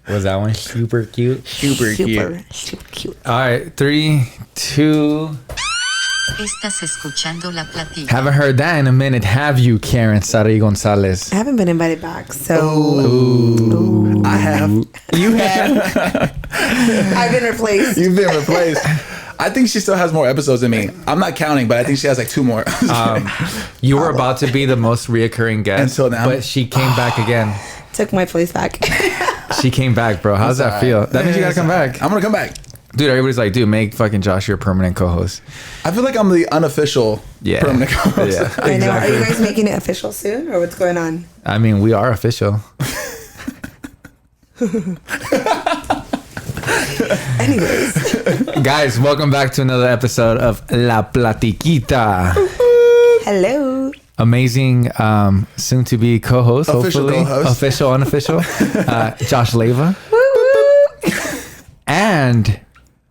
Was that one super cute? Super cute. All right, 3, 2. Estás escuchando la plática. Haven't heard that in a minute, have you, Karen Sarai Gonzalez? I haven't been invited back, so I have. You have. I've been replaced. You've been replaced. I think she still has more episodes than me. I'm not counting, but I think she has like 2 more. You were about to be the most reoccurring guest, Until now. but she came back again. Took my place back. She came back, bro. How's that feel? That means you gotta come back. I'm gonna come back. Dude, everybody's like, dude, make fucking Josh your permanent co-host. I feel like I'm the unofficial permanent co-host. Yeah, I know. Are exactly. you guys making it official soon, or what's going on? I mean, we are official. Anyways, Guys, welcome back to another episode of La Platiquita. hello. Amazing, soon-to-be co-host, Official hopefully. co-host. Official, unofficial. Josh Leva. And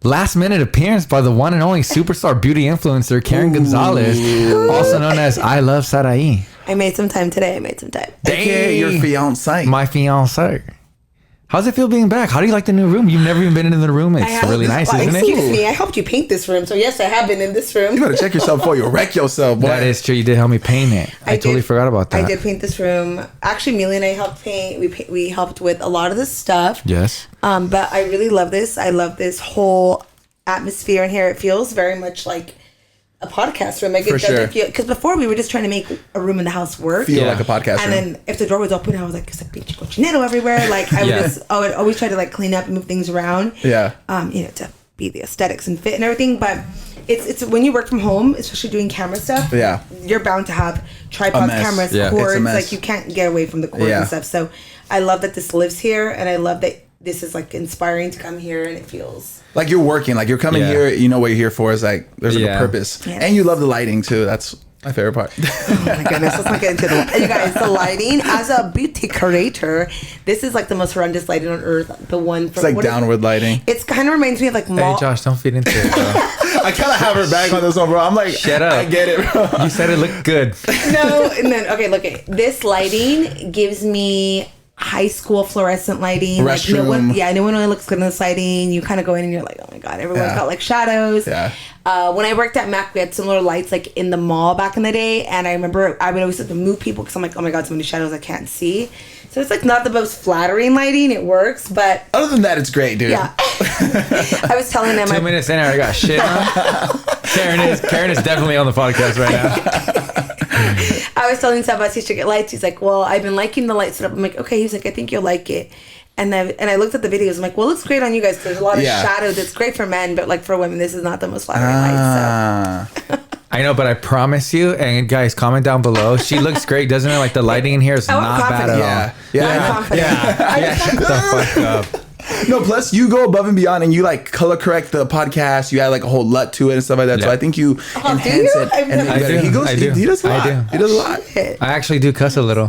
last-minute appearance by the one and only superstar beauty influencer, Karen Gonzalez, also known as I Love Sarai. I made some time today. AKA your fiance. My fiancé. How's it feel being back? How do you like the new room? You've never even been in the room. It's really nice, isn't it? Excuse me. I helped you paint this room, so yes, I have been in this room. You better check yourself before you wreck yourself, boy. That is true. You did help me paint it. I totally did- forgot about that. I did paint this room. Actually, Millie and I helped paint. We helped with a lot of the stuff. Yes. But I really love this. I love this whole atmosphere in here. It feels very much like a podcast room. Like For it doesn't sure. feel, because before we were just trying to make a room in the house work. Feel Yeah. like a podcast And room. then if the door was open, I was like, it's like pinche cochinero everywhere. Like I would Yeah. I would always try to like clean up and move things around. Yeah. To be the aesthetics and fit and everything. But it's when you work from home, especially doing camera stuff. Yeah. You're bound to have tripods, mess. cameras, Yeah. It's a cords. mess. Like you can't get away from the cords Yeah. and stuff. So I love that this lives here, and I love that this is like inspiring to come here, and it feels. Like you're working, like you're coming Yeah. here, you know what you're here for. Is like there's like Yeah. a purpose, Yes. and you love the lighting too. That's my favorite part. Oh my goodness, let's not get into the you guys. The lighting as a beauty curator, this is like the most horrendous lighting on earth. The one from It's like downward lighting. It's kind of reminds me of like Hey, mall. Josh, don't feed into it, bro. I kind of have her back on this one, bro. I'm like, Shut up. I get it, bro. You said it looked good. No, and then okay, look at this lighting gives me high school fluorescent lighting. Like no one, Restroom. no one really looks good in this lighting. You kind of go in and you're like, oh my god, everyone's Yeah. got like shadows. Yeah. When I worked at Mac, we had similar lights like in the mall back in the day, and I remember I would always have to move people because I'm like, oh my god, so many shadows I can't see. So it's like not the most flattering lighting. It works, but Other than that, it's great, dude. yeah. I was telling them 2 minutes in, I got shit on. Karen is definitely on the podcast right now. I was telling Sabas he should get lights. He's like, well, I've been liking the lights setup. I'm like, okay. He's like, I think you'll like it. And then I looked at the videos. I'm like, well, it looks great on you guys because there's a lot of Yeah. shadows. It's great for men, but like for women, this is not the most flattering light. So. I know, but I promise you, and guys, comment down below. She looks great, doesn't it? Like the lighting in here is I'm not bad confident. at all. Yeah. I'm confident. Yeah, shut the fuck up. No, plus you go above and beyond, and you like color correct the podcast. You add like a whole LUT to it and stuff like that. So Yeah. I think you do enhance you? it. I've And never- you better- I do. he goes. I do. He does a I lot. do. He does a lot. I actually do cuss a little.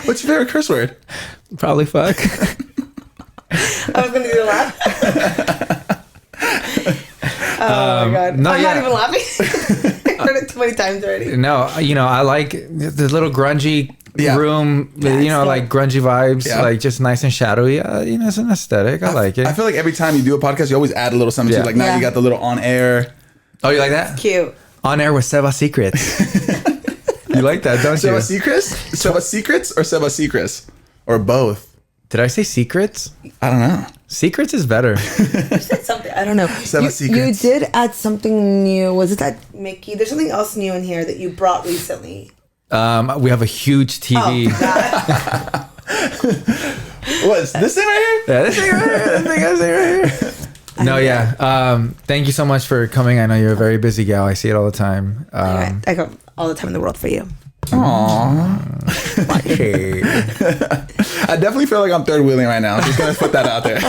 What's your favorite curse word? Probably fuck. I was going to do the laugh. Oh my God. no, I'm yeah. not even laughing. I heard it too many times already. No, you know, I like the little grungy Yeah. room, Yeah, you know, it's like grungy vibes, Yeah. like just nice and shadowy. You know, it's an aesthetic. I like it. I feel like every time you do a podcast, you always add a little something to Yeah. it. Like now Yeah. you got the little on air. Oh, you like that? Cute. On air with Seba Secrets. You like that, don't you? Seba Secrets? Seba Secrets or Seba Secrets? Or both? Did I say secrets? I don't know. Secrets is better. You said something. I don't know. Seven You secrets. did add something new. Was it that Mickey? There's something else new in here that you brought recently. We have a huge TV. Oh, God. What is this thing right here? Yeah, this thing right here. This thing right here. No, yeah. Thank you so much for coming. I know you're a very busy gal. I see it all the time. I got all the time in the world for you. I definitely feel like I'm third wheeling right now. I'm just gonna put that out there.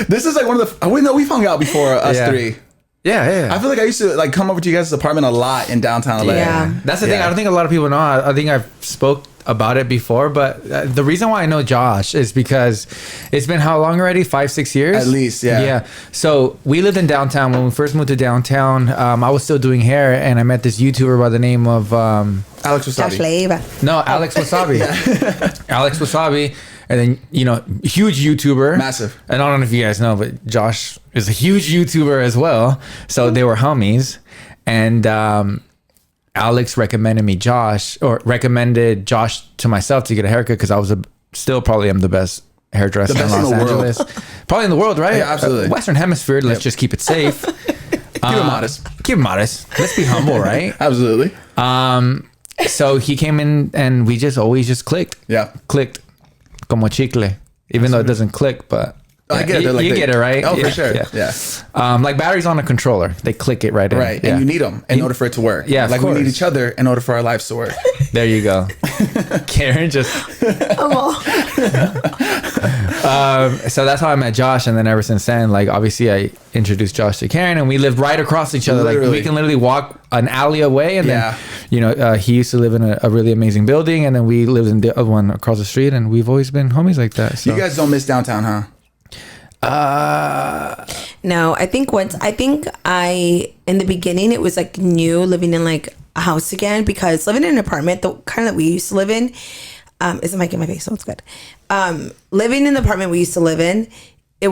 This is like one of the. Wait, no, we've hung out before us Yeah. three. Yeah. I feel like I used to like come over to you guys' apartment a lot in downtown LA. Yeah. That's the thing. Yeah. I don't think a lot of people know. I think I've spoke about it before, but the reason why I know Josh is because it's been how long already? 5-6 years? At least, yeah. Yeah. So we lived in downtown. When we first moved to downtown, I was still doing hair, and I met this YouTuber by the name of Alex Josh Wasabi. Leva. Alex Wasabi. Alex Wasabi. And then, you know, huge YouTuber. Massive. And I don't know if you guys know, but Josh is a huge YouTuber as well. So they were homies. And Alex recommended Josh to myself to get a haircut because I was still probably am the best hairdresser in Los Angeles. Probably in the world, right? Yeah, absolutely. Western Hemisphere. Let's just keep it safe. Keep it modest. Keep it modest. Let's be humble, right? Absolutely. So he came in and we just always just clicked. Yeah. Clicked. Como chicle. Even though it doesn't click, but I get it. You get it, right? Oh, Yeah, for sure. yeah. Yeah. Like batteries on a controller. They click it right in. Right. Yeah. And you need them in order for it to work. Yeah, of like we need course. each other in order for our lives to work. There you go. Karen just... so that's how I met Josh, and then ever since then, like obviously I introduced Josh to Karen, and we lived right across each other. Literally. Like we can literally walk an alley away, and Yeah. then you know he used to live in a really amazing building, and then we lived in the other one across the street, and we've always been homies like that. So. You guys don't miss downtown, huh? No, I think in the beginning it was like new living in like a house again, because living in an apartment, the kind that we used to live in, isn't making my face, so it's good. Living in the apartment we used to live in, there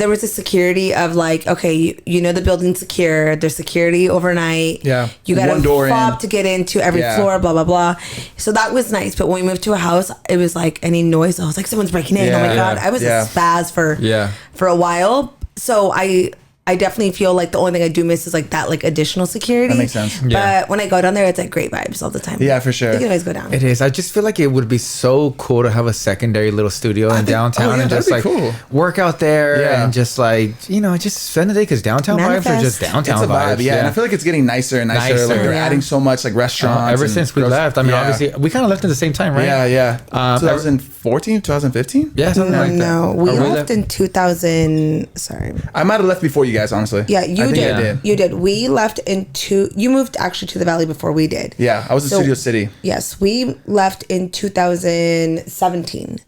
was a security of like, okay, you know the building's secure. There's security overnight. Yeah. You got One a door fob in. to get into every Yeah. floor, blah, blah, blah. So that was nice. But when we moved to a house, it was like any noise. I was like, someone's breaking in. Oh my Yeah. God. I was Yeah. a spaz for a while. So I definitely feel like the only thing I do miss is like that like additional security. That makes sense. Yeah. But when I go down there, it's like great vibes all the time. Yeah, for sure. You can always go down. It is. I just feel like it would be so cool to have a secondary little studio in downtown yeah, and just like that'd be cool. work out there Yeah. and just like, you know, just spend the day because downtown vibes are just Manifest. downtown It's a vibe, vibes. yeah. And I feel like it's getting nicer and nicer. Nicer. Like they're Yeah. adding so much like restaurants. ever and since we grocery- left. I mean, Yeah. obviously, we kind of left at the same time, right? Yeah, yeah. Um, 2014, 2015? Yeah, something like that. No, we Or left in 2000. Sorry. I might have left before you guys, honestly. Yeah, I you think did. I did. You did. We left you moved actually to the valley before we did. Yeah, I was in So- Studio City. Yes, we left in 2017.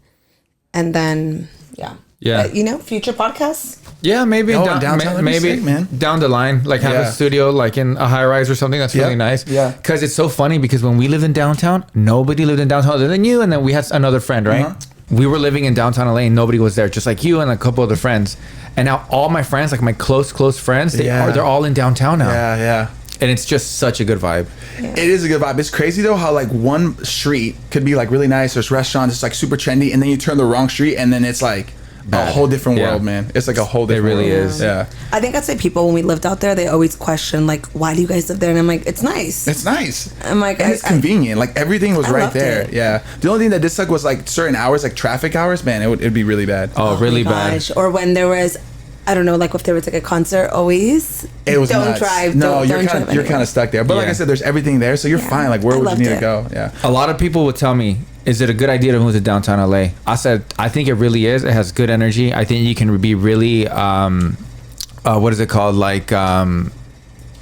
And then, yeah. Yeah. But, you know, future podcasts. Yeah, maybe Oh, down, downtown, that'd be maybe sick, man. down the line, like have Yeah. a studio like in a high rise or something. That's really Yep. nice. Yeah. Because it's so funny because when we lived in downtown, nobody lived in downtown other than you, and then we had another friend, right? Uh-huh. We were living in downtown LA and nobody was there, just like you and a couple other friends. And now all my friends, like my close friends, they're all in downtown now. Yeah, yeah. And it's just such a good vibe. It is a good vibe. It's crazy though how like one street could be like really nice. There's restaurants, it's like super trendy, and then you turn the wrong street and then it's like a Bad. whole different Yeah. world, man. It's like a whole different really world. is. Yeah. I think I'd say people, when we lived out there, they always question, like, why do you guys live there? And I'm like, it's nice. It's nice. I'm like, and it's convenient. Like everything was I right loved there. it. Yeah. The only thing that did suck was like certain hours, like traffic hours. Man, it'd be really bad. Oh, really my bad. gosh. Or when there was, I don't know, like if there was like a concert, always It was don't nuts. drive. No, don't you're drive kind of anywhere. stuck there. But like Yeah. I said, there's everything there, so you're Yeah. fine. Like where I would you loved need to it. go? Yeah. A lot of people would tell me, is it a good idea to move to downtown LA? I said, I think it really is. It has good energy. I think you can be really, what is it called? Like,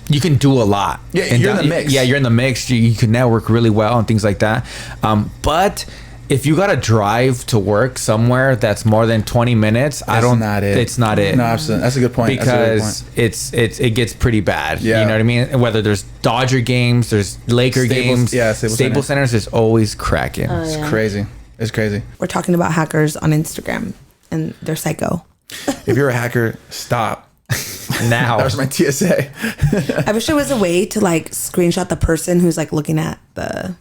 you can do a lot. Yeah, And you're in the mix. Yeah, you're in the mix. You can network really well and things like that. But if you got to drive to work somewhere that's more than 20 minutes, I That's don't. not it. It's not it. No, absolutely. That's a good point. That's a good Because point. it gets pretty bad. Yeah. You know what I mean? Whether there's Dodger games, there's Laker Staples- games. yeah, Staples Center. Centers is always cracking. It's crazy. It's crazy. We're talking about hackers on Instagram, and they're psycho. If you're a hacker, stop. Now. That was my TSA. I wish there was a way to like screenshot the person who's like looking at the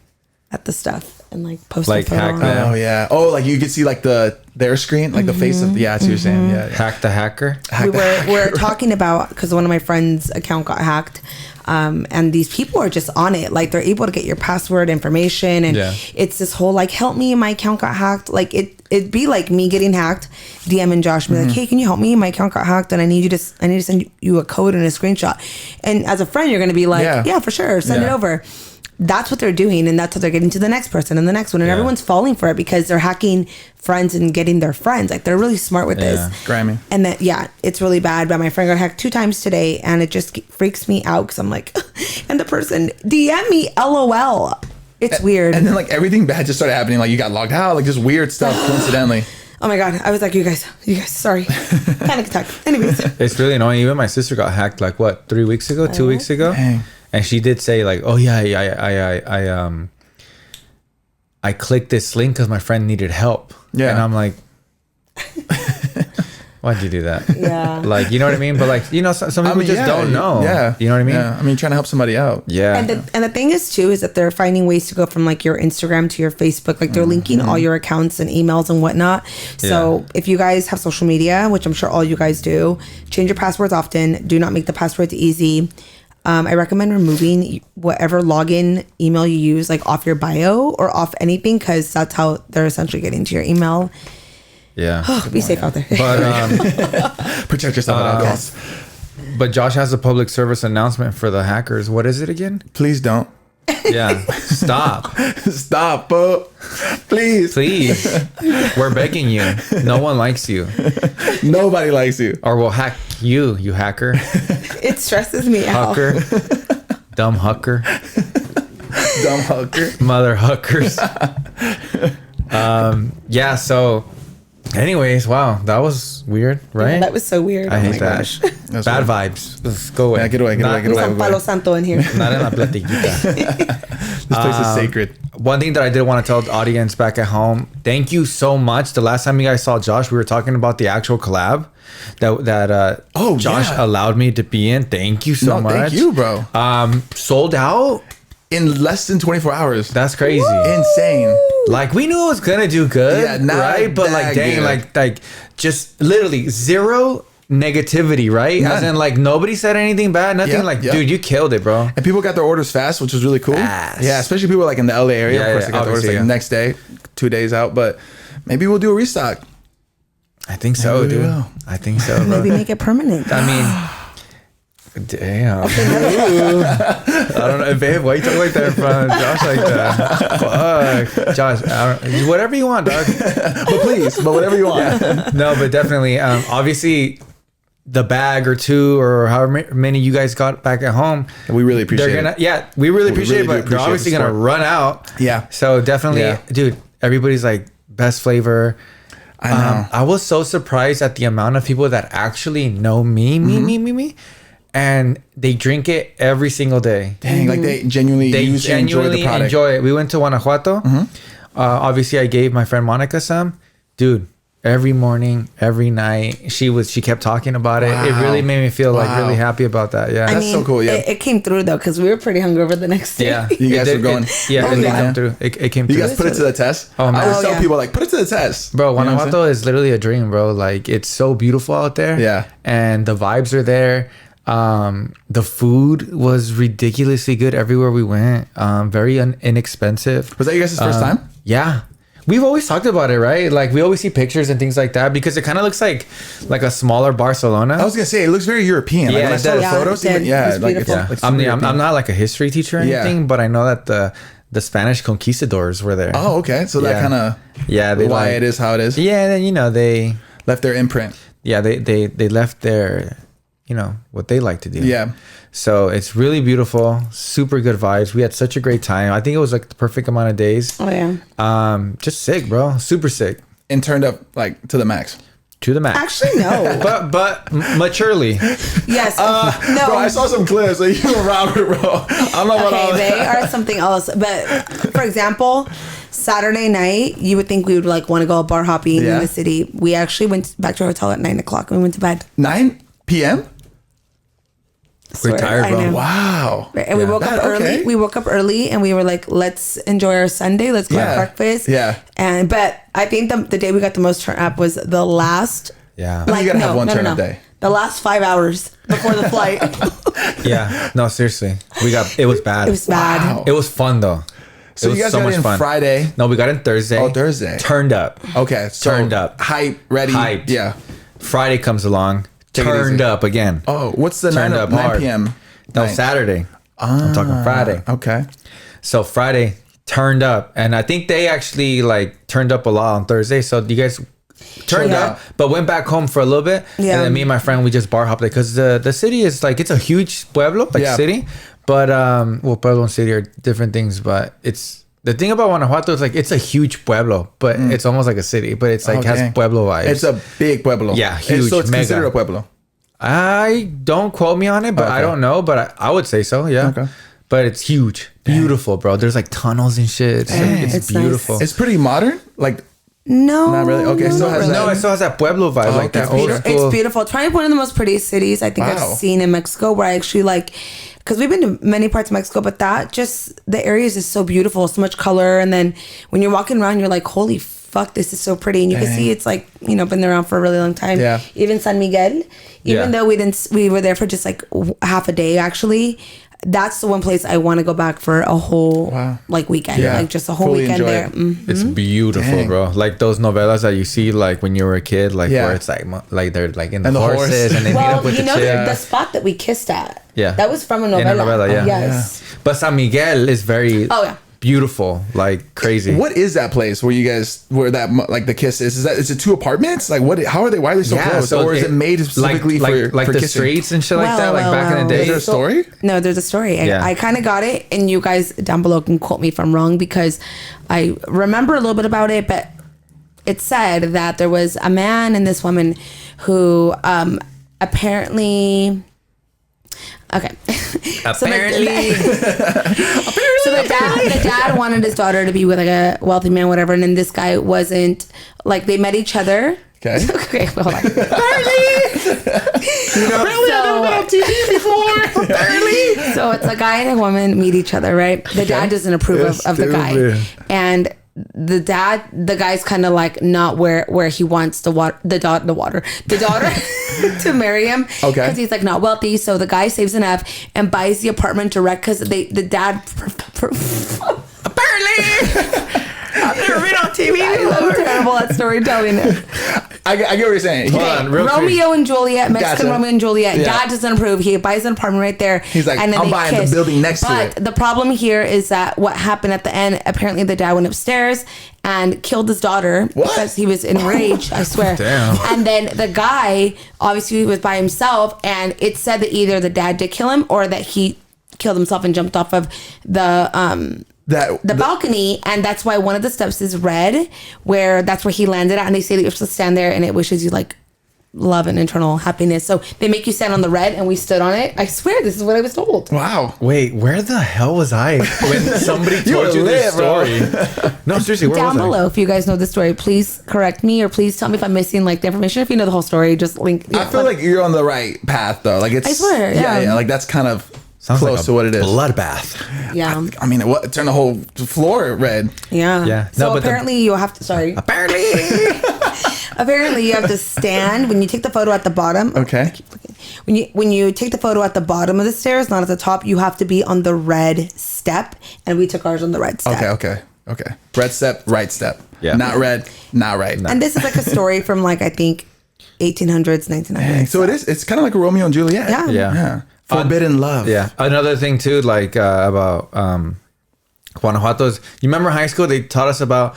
stuff and like post Like a photo hack on them. it. Oh yeah. Oh, like you could see like their screen, like the face of yeah. That's what you're saying. Yeah. yeah. Hack the hacker. We're talking about, because one of my friends' account got hacked, and these people are just on it, like they're able to get your password information, and Yeah. it's this whole like, help me, my account got hacked. Like it'd be like me getting hacked, DMing Josh, be like, hey, can you help me, my account got hacked, and I need to send you a code and a screenshot. And as a friend, you're gonna be like, Yeah. yeah, for sure, send it Yeah. over. That's what they're doing, and that's what they're getting to the next person and the next one, and Yeah. everyone's falling for it because they're hacking friends and getting their friends. Like they're really smart with Yeah. this. Grimy. And that, yeah, it's really bad. But my friend got hacked 2 times today, and it just freaks me out because I'm like, and the person DM me, LOL. It's weird. And then like everything bad just started happening. Like you got logged out, like just weird stuff coincidentally. Oh my god, I was like, you guys, sorry, panic attack. Anyways, It's really annoying. Even my sister got hacked like what, 3 weeks ago, 2 weeks ago, Dang. and she did say like, "Oh yeah, I clicked this link because my friend needed help. Yeah. And I'm like, why'd you do that? Yeah. Like, you know what I mean? But like, you know, some people just don't know. Yeah. You know what I mean? Yeah. I mean, trying to help somebody out. Yeah. And the thing is too is that they're finding ways to go from like your Instagram to your Facebook. Like they're linking all your accounts and emails and whatnot. So if you guys have social media, which I'm sure all you guys do, change your passwords often. Do not make the passwords easy. I recommend removing whatever login email you use, like off your bio or off anything, because that's how they're essentially getting to your email. Yeah. Be safe out there. But Protect yourself at all costs. but Josh has a public service announcement for the hackers. What is it again? Please don't. Yeah. Stop. Stop, bro. Please. Please. We're begging you. No one likes you. Nobody likes you. Or we'll hack you, you hacker. It stresses me out. Hucker. Dumb hucker. Dumb hooker. Mother huckers. Yeah, so anyways, wow, that was weird, right? Yeah, that was so weird. I Oh hate my that. gosh. That's Bad weird. vibes. Let's go away. Yeah, get away, get away, get away. Some Palo Santo in here. Not in la platiquita. This place is sacred. One thing that I did want to tell the audience back at home, thank you so much. The last time you guys saw Josh, we were talking about the actual collab that Josh yeah. allowed me to be in. Thank you so much. Thank you, bro. Sold out. In less than 24 hours. That's crazy. Insane. Like we knew it was gonna do good, Yeah, not right? But like, that dang, good. like just literally zero negativity, right? As None. in, like nobody said anything bad, nothing. Yeah, Like, yeah. dude, you killed it, bro. And people got their orders fast, which was really cool. Fast. Yeah, especially people like in the LA area. Yeah, of course, yeah, they got the orders obviously, like yeah. next day, 2 days out. But maybe we'll do a restock. I think so, Maybe we dude. will. I think so. Bro. Maybe make it permanent. I mean, damn. Ooh. I don't know, babe. Why you talk like that in front of Josh like that? Fuck, Josh. Whatever you want, dog. But please, but whatever you want. No, but definitely. Obviously, the bag or two or however many you guys got back at home, We really appreciate they're gonna. it. Yeah, we really appreciate really it, do but they're appreciate obviously the gonna support. run out. Yeah. So definitely, Yeah. dude. Everybody's like best flavor. I know. I was so surprised at the amount of people that actually know me, and they drink it every single day. Dang, like they genuinely They use and enjoy the genuinely product. enjoy it. We went to Guanajuato. Obviously, I gave my friend Monica some. Dude, every morning, every night, she kept talking about it. It Wow. really made me feel like Wow. really happy about that. Yeah. That's so cool, yeah. It came through though, because we were pretty hungover the next day. Yeah, You guys It were going- yeah, Oh, it yeah. came through. It came You through. guys put it to the test. Oh, man. I always Oh, tell yeah. people like, put it to the test. Bro, You know what I'm Guanajuato is literally a dream, bro. Like it's so beautiful out there. Yeah. And the vibes are there. The food was ridiculously good everywhere we went. Very inexpensive. Was that you guys' first time? Yeah. We've always talked about it, right? Like we always see pictures and things like that because it kind of looks like a smaller Barcelona. I was gonna say it looks very European. Like Yeah, when I it saw the does. photos, Yeah, even, yeah, it's like it's, beautiful. it's I'm super European. not like a history teacher or Yeah. anything, but I know that the Spanish conquistadors were there. Oh, okay. So that Yeah. kind of Yeah, they why like- it is how it is. Yeah, and then they Left their imprint. they left their, what they like to do. Yeah. So it's really beautiful, super good vibes. We had such a great time. I think it was like the perfect amount of days. Oh yeah. Just sick, bro. Super sick. And turned up like to the max. To the max. Actually, no. but maturely. Yes. No. Bro, I saw some clips of you and Robert, bro. I don't know about all Okay, that. they are something else. But for example, Saturday night, you would think we would like want to go bar hopping Yeah. in the city. We actually went back to our hotel at 9:00 and we went to bed. 9 p.m. We're tired, I bro. know. Wow. And we woke up That- early. okay. We woke up early and we were like, let's enjoy our Sunday. Let's go Yeah. have breakfast. Yeah. But I think the day we got the most turn up was the last. Yeah. You gotta have one turn up day. The last 5 hours before the flight. Yeah. No, seriously. It was bad. It was bad. Wow. It was fun though. So It you was guys got in Friday. No, we got in Thursday. Oh, Thursday. Turned up. Okay. So Turned up. Hype, ready. Hyped. Yeah. Friday comes along. Take it Turned easy. up again. Oh, what's the Turned 9 up 9 hard. p.m.? No, night? Saturday. I'm talking Friday. Okay. So Friday turned up, and I think they actually like turned up a lot on Thursday. So you guys turned Chilled up, out. but went back home for a little bit. Yeah. And then me and my friend, we just bar hopped it because the city is like, it's a huge pueblo, like Yeah. city. But pueblo and city are different things. But it's the thing about Guanajuato is like it's a huge pueblo, but it's almost like a city. But it's like Oh, has dang. It's Mm. It's a big pueblo. Yeah, It's- huge, So it's mega. considered a pueblo. I don't quote me on it, but I Okay. don't know. But I would say so. Yeah. Okay. but it's huge, beautiful, bro. There's like tunnels and shit. It's It's nice. beautiful. It's pretty modern. Like, No, Not really? Okay, no, so not has really. No, it still has that Pueblo vibe, like that okay. old It's school. beautiful. It's probably one of the most prettiest cities I think Wow. I've seen in Mexico, where I actually like, because we've been to many parts of Mexico, but that just, the areas is so beautiful, so much color. And then when you're walking around, you're like, holy fuck, this is so pretty. And you can Dang. see it's like, you know, been around for a really long time. Yeah. Even San Miguel, even Yeah. though we were there for just like half a day actually. That's the one place I want to go back for a whole like weekend, Yeah. like just a whole Fully weekend enjoy there. it. It's beautiful, Dang. bro. Like those novelas that you see, like when you were a kid, like Yeah. where it's like they're like in the And the horses horse. and they meet Well, up with you the know chick. the spot that we kissed at. Yeah. that was from a In a novela. novela, yeah. Yes. But San Miguel is very Oh, yeah. beautiful, like crazy. what is that place where you guys, where that, like the kiss is? Is it 2 apartments? Like, what, how are they, why are they so close? Or is it made specifically like for the kissing? streets and shit like that, like back in the Is day? there a story? No, there's a story. Yeah. I kind of got it, and you guys down below can quote me if I'm wrong, because I remember a little bit about it, but it said that there was a man and this woman who apparently. Okay. Apparently. So the dad wanted his daughter to be with like a wealthy man, whatever, and then this guy wasn't, like, they met each other. Okay. Okay, well, hold on. So it's a guy and a woman meet each other, right? The dad doesn't approve of the guy, Stupid. and the guy's kind of like not where he wants the daughter to marry him. Okay. Because he's like not wealthy. So the guy saves enough and buys the apartment direct, because the dad. I've never been on TV I'm terrible at storytelling. I get what you're saying. Hold on, real quick. Romeo and Juliet, Mexican Gotcha. Romeo and Juliet. Yeah. Dad doesn't approve. He buys an apartment right there. He's like, and then I'm they buying the kiss. building next to But it. the problem here is that what happened at the end, apparently the dad went upstairs and killed his daughter because he was enraged, I swear. Damn. And then the guy obviously was by himself, and it said that either the dad did kill him or that he killed himself and jumped off of the balcony, and that's why one of the steps is red, where that's where he landed at, and they say that you're supposed to stand there and it wishes you like love and eternal happiness. So they make you stand on the red, and we stood on it. I swear, this is what I was told. Wow. Wait, where the hell was I when somebody You told were you this lit, bro. story? No, seriously, where Down was below, if you guys know the story, please correct me, or please tell me if I'm missing like the information. If you know the whole story, just link. I feel like you're on the right path though. Like it's. I swear, Yeah, yeah. like that's kind of Sounds close like a to what it is. bloodbath. yeah, I mean, what? Turn the whole floor red. yeah, Yeah. So No, but apparently you have to. Sorry. Apparently. Apparently you have to stand when you take the photo at the bottom. Okay. When you take the photo at the bottom of the stairs, not at the top, you have to be on the red step, and we took ours on the red step. Okay. Red step, right step. Yeah. Not red, not right. And this is like a story from like I think 1800s, 1900s. Dang. So it is. It's kind of like a Romeo and Juliet. Yeah. Yeah. Forbidden love. Yeah. Another thing too, like about Guanajuato is, you remember high school? They taught us about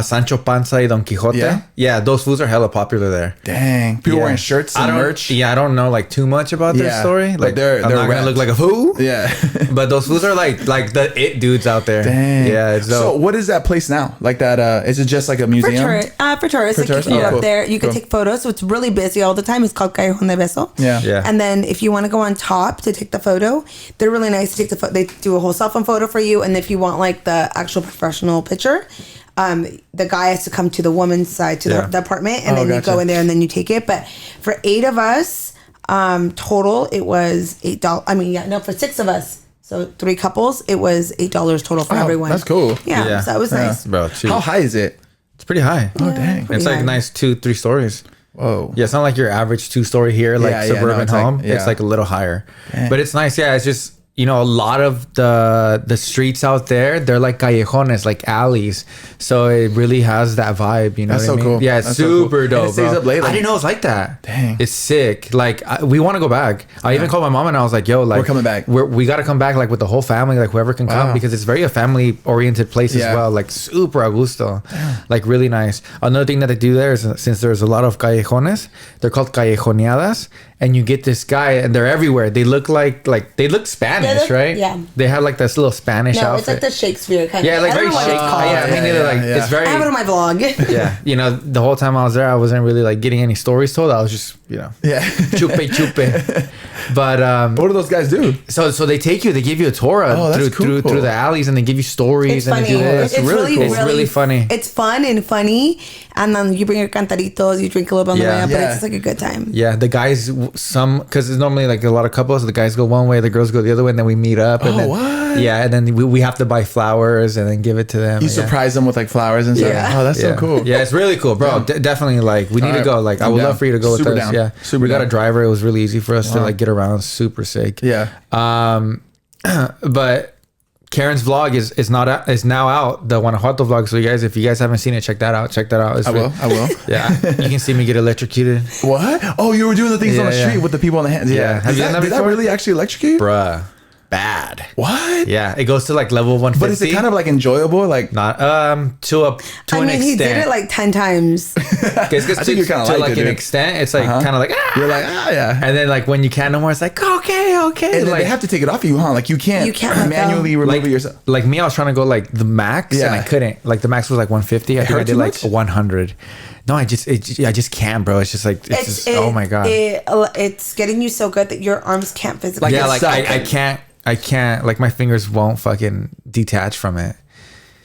Sancho Panza y Don Quixote. Yeah. Those foods are hella popular there. Dang. People Yeah. wearing shirts I and don't, merch. Yeah, I don't know like too much about their Yeah, story. but Like they're I'm not gonna wrapped. look like a fool. Yeah. But those foods are like the it dudes out there. Dang. Yeah, it's So dope. what is that place now? Like that? Is it just like a For, museum? for tourists, like tourists? you can Oh, go cool. up there. You can Cool. take photos. So it's really busy all the time. It's called Callejón de Beso. Yeah. Yeah. And then if you want to go on top to take the photo, they're really nice to take the photo. They do a whole cell phone photo for you. And if you want like the actual professional picture, the guy has to come to the woman's side to Yeah. the apartment, and Oh, then you gotcha. go in there and then you take it. But for 8 of us, total, it was $8. I mean, for 6 of us, so 3 couples, it was $8 total for Oh, everyone. that's cool. Yeah, Yeah. so that was nice. Bro, cheap. How high is it? It's pretty high. Oh dang. It's like high. nice 2-3 stories. Whoa. Yeah, it's not like your average 2-story here, like Yeah, yeah, no, suburban it's like- home. yeah. It's like a little higher, Dang. but it's nice. Yeah, it's just, you know, a lot of the streets out there, they're like callejones, like alleys. So it really has that vibe. You know, That's what I so mean? cool. Yeah, it's That's so cool. super And dope. it stays bro. up late, I like- didn't know it was like that. Dang. It's sick. Like we want to go back. I even called my mom and I was like, "Yo, like We're coming back. We got to come back, like with the whole family, like whoever can come, Wow. because it's very a family oriented place Yeah. as well. Like super a gusto, like really nice. Another thing that they do there is, since there's a lot of callejones, they're called callejoneadas, and you get this guy, and they're everywhere. They look like they look Spanish, look- right? yeah. They have like this little Spanish No, outfit. it's like the Shakespeare kind yeah, of. like I don't very know what it's shake. called. Yeah, me neither. yeah, Like yeah. it's very. I have it on my vlog. Yeah, you know, the whole time I was there, I wasn't really like getting any stories told. I was just, you know, Yeah. chupe chupe. But What do those guys do? so they take you, they give you a tour Oh, that's through cool. the alleys, and they give you stories It's and funny. they do this. It's really really, cool. It's really funny. It's fun and funny, and then you bring your cantaritos, you drink a little bit on the Yeah. way up, Yeah. but it's just like a good time. Yeah, the guys, because it's normally like a lot of couples. The guys go one way, the girls go the other way, and then we meet up. And Oh, then, what? Yeah, and then we have to buy flowers and then give it to them. You yeah. surprise them with like flowers and stuff. Yeah. Oh, that's Yeah. so cool. Yeah, it's really cool, bro. Definitely, like, we need to Alright. go. Like, I I'm would down. love for you to go Super with us. down. Yeah, Super we got a down. driver. It was really easy for us to like get around. Super sick. Yeah. But Karen's vlog is now out. The Guanajuato vlog. So you guys, if you guys haven't seen it, check that out. Check that out. It's I will. I will. Yeah, you can see me get electrocuted, What? Oh, you were doing the things on the Yeah, yeah. street with the people on the hands. Yeah. Yeah. Have you done that Did that before? really actually electrocute you? bruh. Bad. What? Yeah, it goes to like level 150. But is it kind of like enjoyable? Like, not to I an mean, he did extent. it like 10 times. I I think you kinda to liked like it, an dude. extent. It's like kind of like you're like, yeah. and then like when you can't no more, it's like okay. And then like they have to take it off of you, huh? Like you can't let go. manually remove like it yourself. like me, I was trying to go like the max, and I Yeah. couldn't. Like the max was like 150. I think I hurt did too like much? 100. No, I just can't, bro. It's just like it's just oh my god. It's getting you so good that your arms can't physically. Like, Yeah, it's like stuck. I can't. Like my fingers won't fucking detach from it.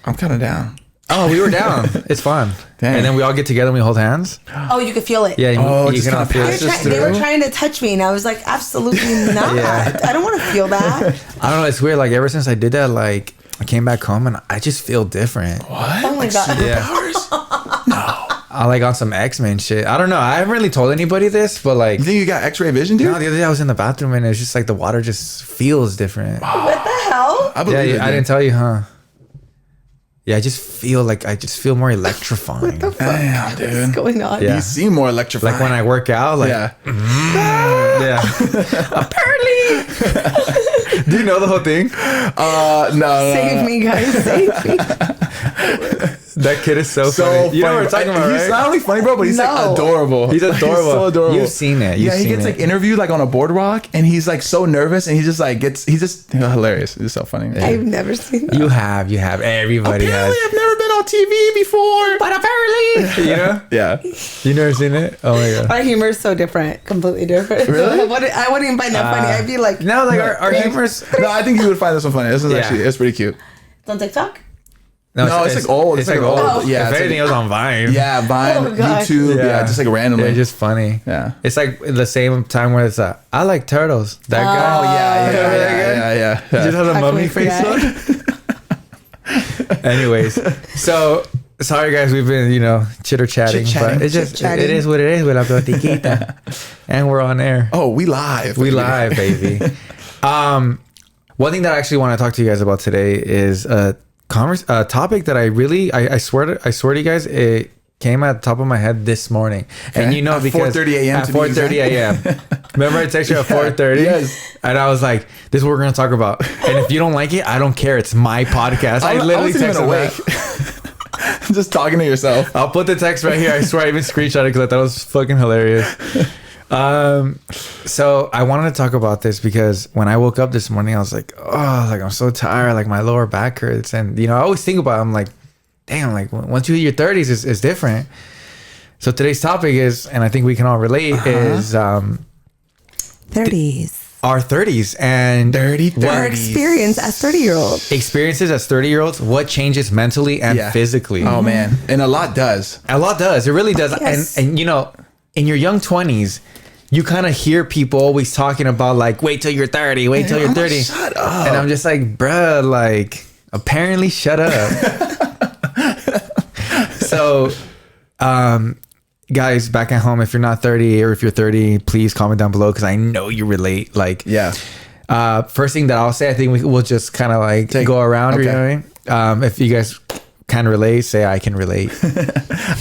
I'm kind of down. Oh, we were down. It's fun. Dang. And then we all get together and we hold hands. Oh, you could feel it. Yeah. Oh, you just can all kinda feel pass it. it. They were through? trying to touch me, and I was like, absolutely not. Yeah. I don't want to feel that. I don't know. It's weird. Like ever since I did that, like I came back home and I just feel different. What? Oh my God. Yeah. Superpowers? No. I like on some X-Men shit. I don't know. I haven't really told anybody this, but like You think you got X-ray vision, dude? no, the other day I was in the bathroom and it's just like the water just feels different. What the hell? I believe Yeah, it, I dude. didn't tell you, huh? Yeah, I just feel more electrifying. What Damn, is dude. going on? Yeah. You seem more electrifying. Like when I work out, like yeah. yeah. Apparently. Do you know the whole thing? No. Save me, guys. Save me. That kid is so, So funny. funny. You know what we're talking about, He's right? not only funny, bro, but he's like No. adorable. He's adorable. so adorable. You've seen it. You've Yeah, he seen gets it. like interviewed like on a boardwalk, and he's like so nervous, and he just like he's just hilarious. He's so funny. I've never seen that. You have. Everybody Apparently, has. I've never been on TV before. But apparently, you know, Yeah. you never seen it. Oh my god. Our humor is so different, completely different. Really? I wouldn't even find that funny. I'd be like, No, like our humor's. No, I think you would find this one funny. This is Yeah. actually it's pretty cute. it's on TikTok. No, it's like old. It's It's like like old. old. Yeah, If it's anything, it was on Vine. Yeah, Vine, Oh, God. YouTube. Yeah. just like randomly. Yeah, just funny. Yeah. It's like the same time where it's I like turtles. That oh guy. yeah, Remember that guy? yeah. He just has a How can mummy we face forget? on. Anyways, so sorry guys, we've been chitter chatting, Chit-chatting. but it just Chit-chatting. it is what it is with la platiquita, and we're on air. Oh, we live. We live, baby. One thing that I actually want to talk to you guys about today is a topic that I swear to you guys, it came at the top of my head this morning. And At because 4:30 a.m. at to be 4:30 a.m. Remember I texted you at 4:30? Yes. And I was like, this is what we're gonna talk about. And if you don't like it, I don't care. It's my podcast. I literally wasn't even texted awake. that. Just talking to yourself. I'll put the text right here. I swear I even screenshot it because I thought it was fucking hilarious. So I wanted to talk about this because when I woke up this morning, I was like, oh, like I'm so tired, like my lower back hurts. And I always think about it, I'm like, damn, like once you hit your 30s, it's different. So today's topic is, and I think we can all relate, is 30s. our 30s and Dirty Our 30s. experience as 30-year-olds. experiences as 30-year-olds, what changes mentally and Yeah. physically. Oh man, and a lot does. A lot does. It really does. Yes. And in your young 20s, you kind of hear people always talking about like, wait till you're 30, wait till you're I'm like, 30. shut up. And I'm just like, bruh, like, apparently shut up. So, guys, back at home, if you're not 30 or if you're 30, please comment down below because I know you relate. Like, Yeah. first thing that I'll say, I think we'll just kind of like go around. okay. You know what I mean? If you guys can relate, say I can relate.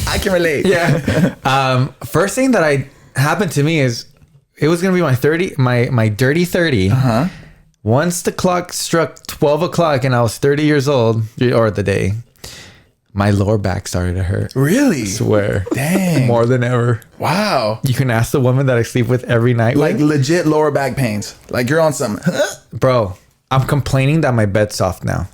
I can relate. Yeah. First thing that happened to me is it was gonna be my dirty 30. Huh? Once the clock struck 12 o'clock and I was 30 years old, or the day, my lower back started to hurt. Really? Swear. Dang. More than ever. Wow. You can ask the woman that I sleep with every night. Like with. legit lower back pains. Like you're on some. Bro, I'm complaining that my bed's soft now.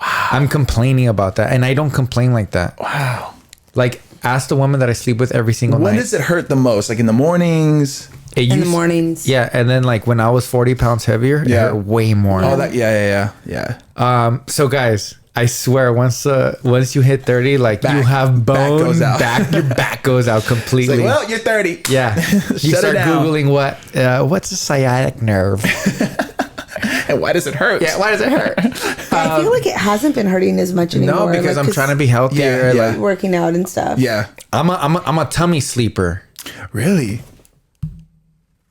Wow. I'm complaining about that. And I don't complain like that. Wow. Like, ask the woman that I sleep with every single When night. does it hurt the most? Like in the mornings? It in the used- mornings. Yeah, and then like when I was 40 pounds heavier, it hurt way more. Oh, that yeah. So guys, I swear, once you hit 30, like you have bone, goes out. your back goes out It's completely. like, well, you're 30. yeah, you Shut start it down. googling what's a sciatic nerve. And why does it hurt? Yeah, why does it hurt? I feel like it hasn't been hurting as much anymore. No, because like, I'm trying to be healthier. Yeah, yeah. Like, working out and stuff. Yeah. I'm a tummy sleeper. Really?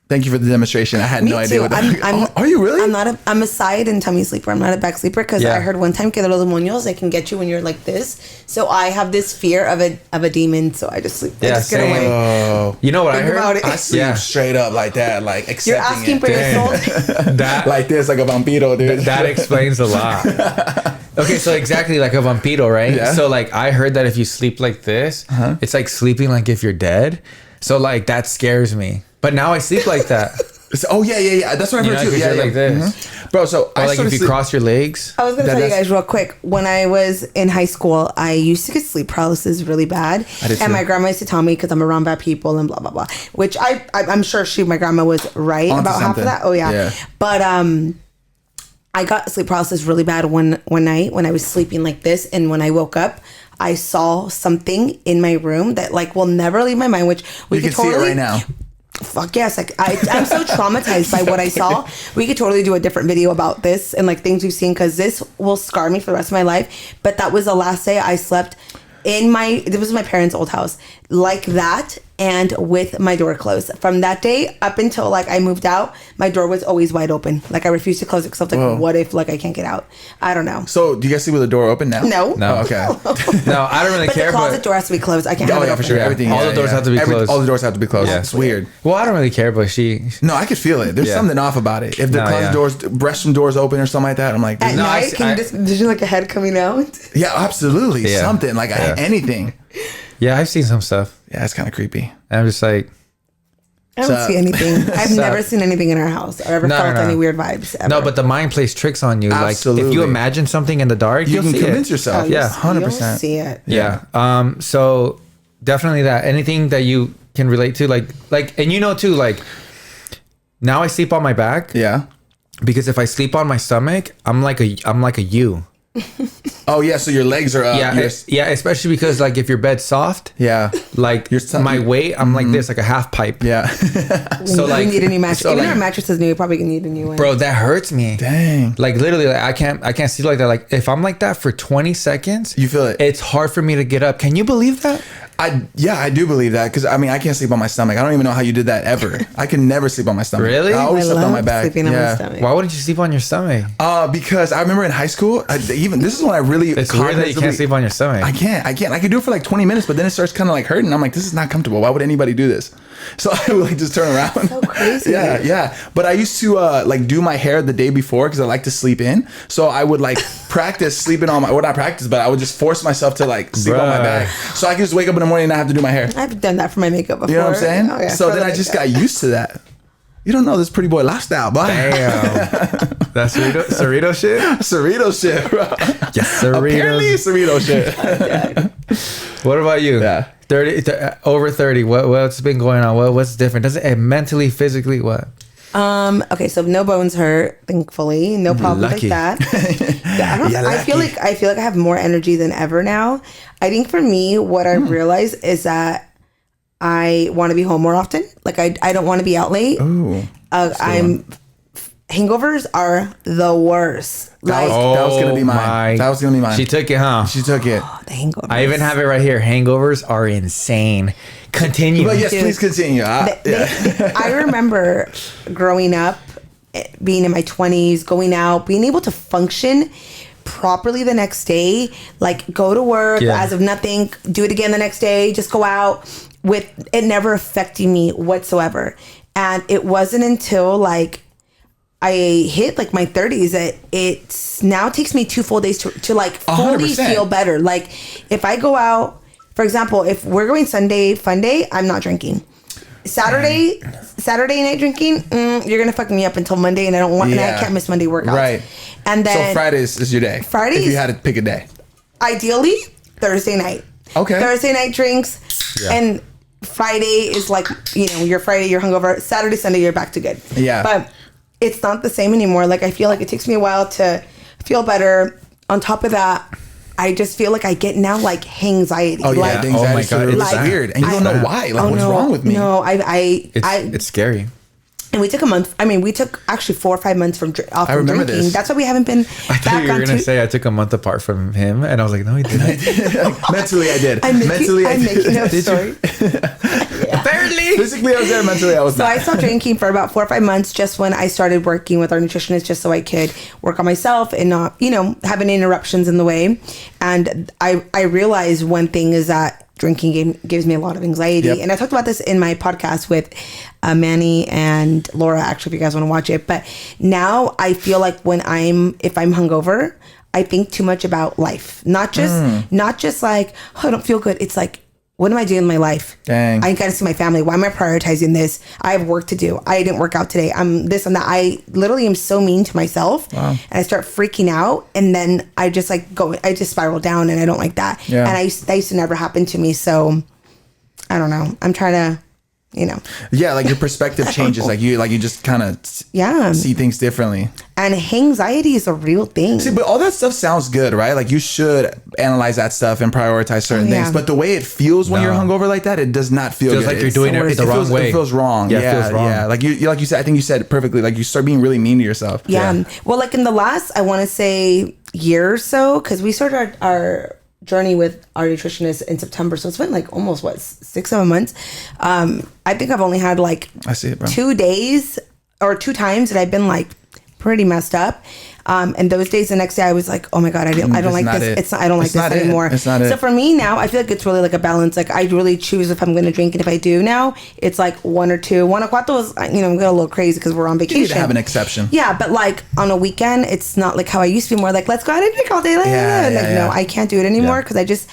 Thank you for the demonstration. I had Me no idea too. what that Are you really? I'm a side and tummy sleeper. I'm not a back sleeper because Yeah. I heard one time que los demonios, they can get you when you're like this. So I have this fear of a demon. So I just sleep. I Yeah, just get same. away. Oh. You know what Think I heard? about it. I sleep Yeah. straight up like that, like accepting You're asking it. for your soul. That like this, like a vampiro, dude. that explains a lot. Okay, so exactly like a vampiro, right? Yeah. So like I heard that if you sleep like this, it's like sleeping like if you're dead. So like that scares me. But now I sleep like that. Oh yeah. That's what I've You heard know, too. 'cause Yeah, you're yeah. like this. Mhm. Bro, so Or I like started if you sleep- cross your legs. I was gonna That- tell you that's- guys real quick. When I was in high school, I used to get sleep paralysis really bad, I did and too. my grandma used to tell me because I'm around bad people and blah blah blah. Which I'm sure my grandma was right Onto about half something. of that. Oh yeah. Yeah. But I got sleep paralysis really bad one night when I was sleeping like this, and when I woke up, I saw something in my room that like will never leave my mind. Which we You could can see it totally right now. Fuck yes. Like I'm so traumatized by what I saw. We could totally do a different video about this and like things we've seen because this will scar me for the rest of my life. But that was the last day I slept it was my parents' old house like that and with my door closed. From that day up until like I moved out, my door was always wide open. Like I refused to close it because I was like, Whoa. what if like I can't get out? I don't know. So do you guys sleep with the door open now? No. No. Oh, okay. No, I don't really But care. the closet But door has to be closed. I can't have Oh it yeah, open. for sure. Yeah. Everything. All the doors have to be closed. All the doors have to be closed. Yeah. It's weird. well, I don't really care, but she. No, I could feel it. There's Yeah. something off about it. If the No, closet yeah. doors, restroom doors open or something like that, I'm like, At No, night, can you vision like a head coming out? yeah, absolutely, Yeah. something like Yeah. anything. Yeah, I've seen some stuff. Yeah, it's kind of creepy. And I'm just like, I don't So- see anything. I've So- never seen anything in our house or ever No, felt no, no. any weird vibes. Ever. no, but the mind plays tricks on you. Like if Absolutely. you imagine something in the dark, You you'll can see convince it. yourself. You'll- yeah, 100%. You'll see it. Yeah. So definitely that. Anything that you can relate to, like, and you know too, like. Now I sleep on my back Yeah. because if I sleep on my stomach, I'm like a U. Oh yeah, so your legs are up. Yeah, You're- yeah. Especially because like if your bed's soft, yeah. like Your stomach- my weight, I'm like this, like a half pipe. Yeah. So we like, need a new mattress. so, Even like, our mattress is new. We probably need a new one. bro, that hurts me. Dang. Like literally, like, I can't sleep like that. Like if I'm like that for 20 seconds, You feel it. It's hard for me to get up. Can you believe that? I do believe that because I mean I can't sleep on my stomach. I don't even know how you did that ever. I can never sleep on my stomach. Really? I always I slept on love my back. sleeping on my Yeah. stomach. Why wouldn't you sleep on your stomach? Because I remember in high school, even this is when I really. It's weird that you can't sleep on your stomach. I can't. I could do it for like 20 minutes, but then it starts kind of like hurting. I'm like, this is not comfortable. Why would anybody do this? So I would like just turn around. So crazy. Yeah. But I used to like do my hair the day before because I like to sleep in. So I would like practice sleeping on my, well, not practice, but I would just force myself to like sleep on my Bruh. back. So I could just wake up in the morning and not have to do my hair. I've done that for my makeup before. You know what I'm saying? Oh, yeah, So for then the I just makeup. got used to that. You don't know this pretty boy lifestyle, boy. Damn. That's Cerrito shit? Cerrito shit, bro. Yes, Apparently Cerritos. Cerrito shit. What about you? Yeah. 30 over 30. What's been going on? What's different? Does it mentally, physically, what? Okay, so no bones hurt, thankfully. No problems Lucky. like that. Yeah, You're I feel lucky. like I have more energy than ever now. I think for me, what I realized is that I want to be home more often. Like I don't want to be out late. Ooh. Hangovers are the worst. Like That was gonna be mine. That was gonna be mine. She took it, huh? She took it. the hangovers. I even have it right here. Hangovers are insane. Continue. But yes, Dude. please continue. I remember growing up, being in my 20s, going out, being able to function properly the next day, like go to work Yeah. as of nothing, do it again the next day, just go out with it never affecting me whatsoever. And it wasn't until like I hit like my 30s that it now takes me 2 full days to like fully 100%. feel better. Like if I go out, for example, if we're going Sunday fun day, I'm not drinking. Saturday night drinking, you're gonna fuck me up until Monday, and I don't want, and I Yeah. can't miss Monday workouts. Right. And So then Fridays is your day. Fridays- If you had to pick a day. ideally Thursday night. Okay. Thursday night drinks, Yeah. and Friday is like, your Friday, you're hungover. Saturday, Sunday, you're back to good. Yeah. But it's not the same anymore. Like, I feel like it takes me a while to feel better. On top of that, I just feel like I get now like anxiety. Oh yeah, like, the anxiety is really Like, weird, and you don't know why. Like, what's wrong with me? No, It's scary. and we took a month. I mean, we took actually 4 or 5 months off from remember drinking. this. That's why we haven't been I thought back you were on gonna say I took a month apart from him, and I was like, no, he didn't. Mentally, I did. I'm Mentally, I did. making up a story. Apparently. Physically, I was there. Mentally, I was So not. I stopped drinking for about 4 or 5 months just when I started working with our nutritionist, just so I could work on myself and not, have any interruptions in the way. And I realized one thing is that drinking gives me a lot of anxiety. Yep. And I talked about this in my podcast with Manny and Laura, actually, if you guys want to watch it. But now I feel like if I'm hungover, I think too much about life. Not just like, oh, I don't feel good. It's like, what am I doing in my life? Dang. I gotta see my family. Why am I prioritizing this? I have work to do. I didn't work out today. I'm this and that. I literally am so mean to myself. Wow. And I start freaking out. And then I just I just spiral down, and I don't like that. Yeah. And that used to never happen to me. So I don't know. I'm trying to, Yeah, like your perspective changes. Like you just kind of Yeah. see things differently. And anxiety is a real thing. See, but all that stuff sounds good, right? Like you should analyze that stuff and prioritize certain Oh, yeah. things. But the way it feels when you're hungover like that, it does not feel Feels good. like you're doing it the wrong way. It feels wrong. Yeah, it feels wrong. Yeah, like you said. I think you said it perfectly. Like you start being really mean to yourself. Yeah. Well, like in the last, I want to say year or so, because we started our journey with our nutritionist in September. So it's been like almost 6-7 months. I think I've only had like I see it, bro. 2 days or 2 times that I've been like pretty messed up. And those days, the next day, I was like, "Oh my god, I don't like not this. it. It's not. I don't like It's this not it. anymore." It's not it. So for me now, I feel like it's really like a balance. Like I really choose if I'm going to drink, and if I do now, it's like 1 or 2. Guanajuato is, I'm getting a little crazy because we're on vacation. You need to have an exception. Yeah, but like on a weekend, it's not like how I used to be. More like, let's go out and drink all day. No, I can't do it anymore because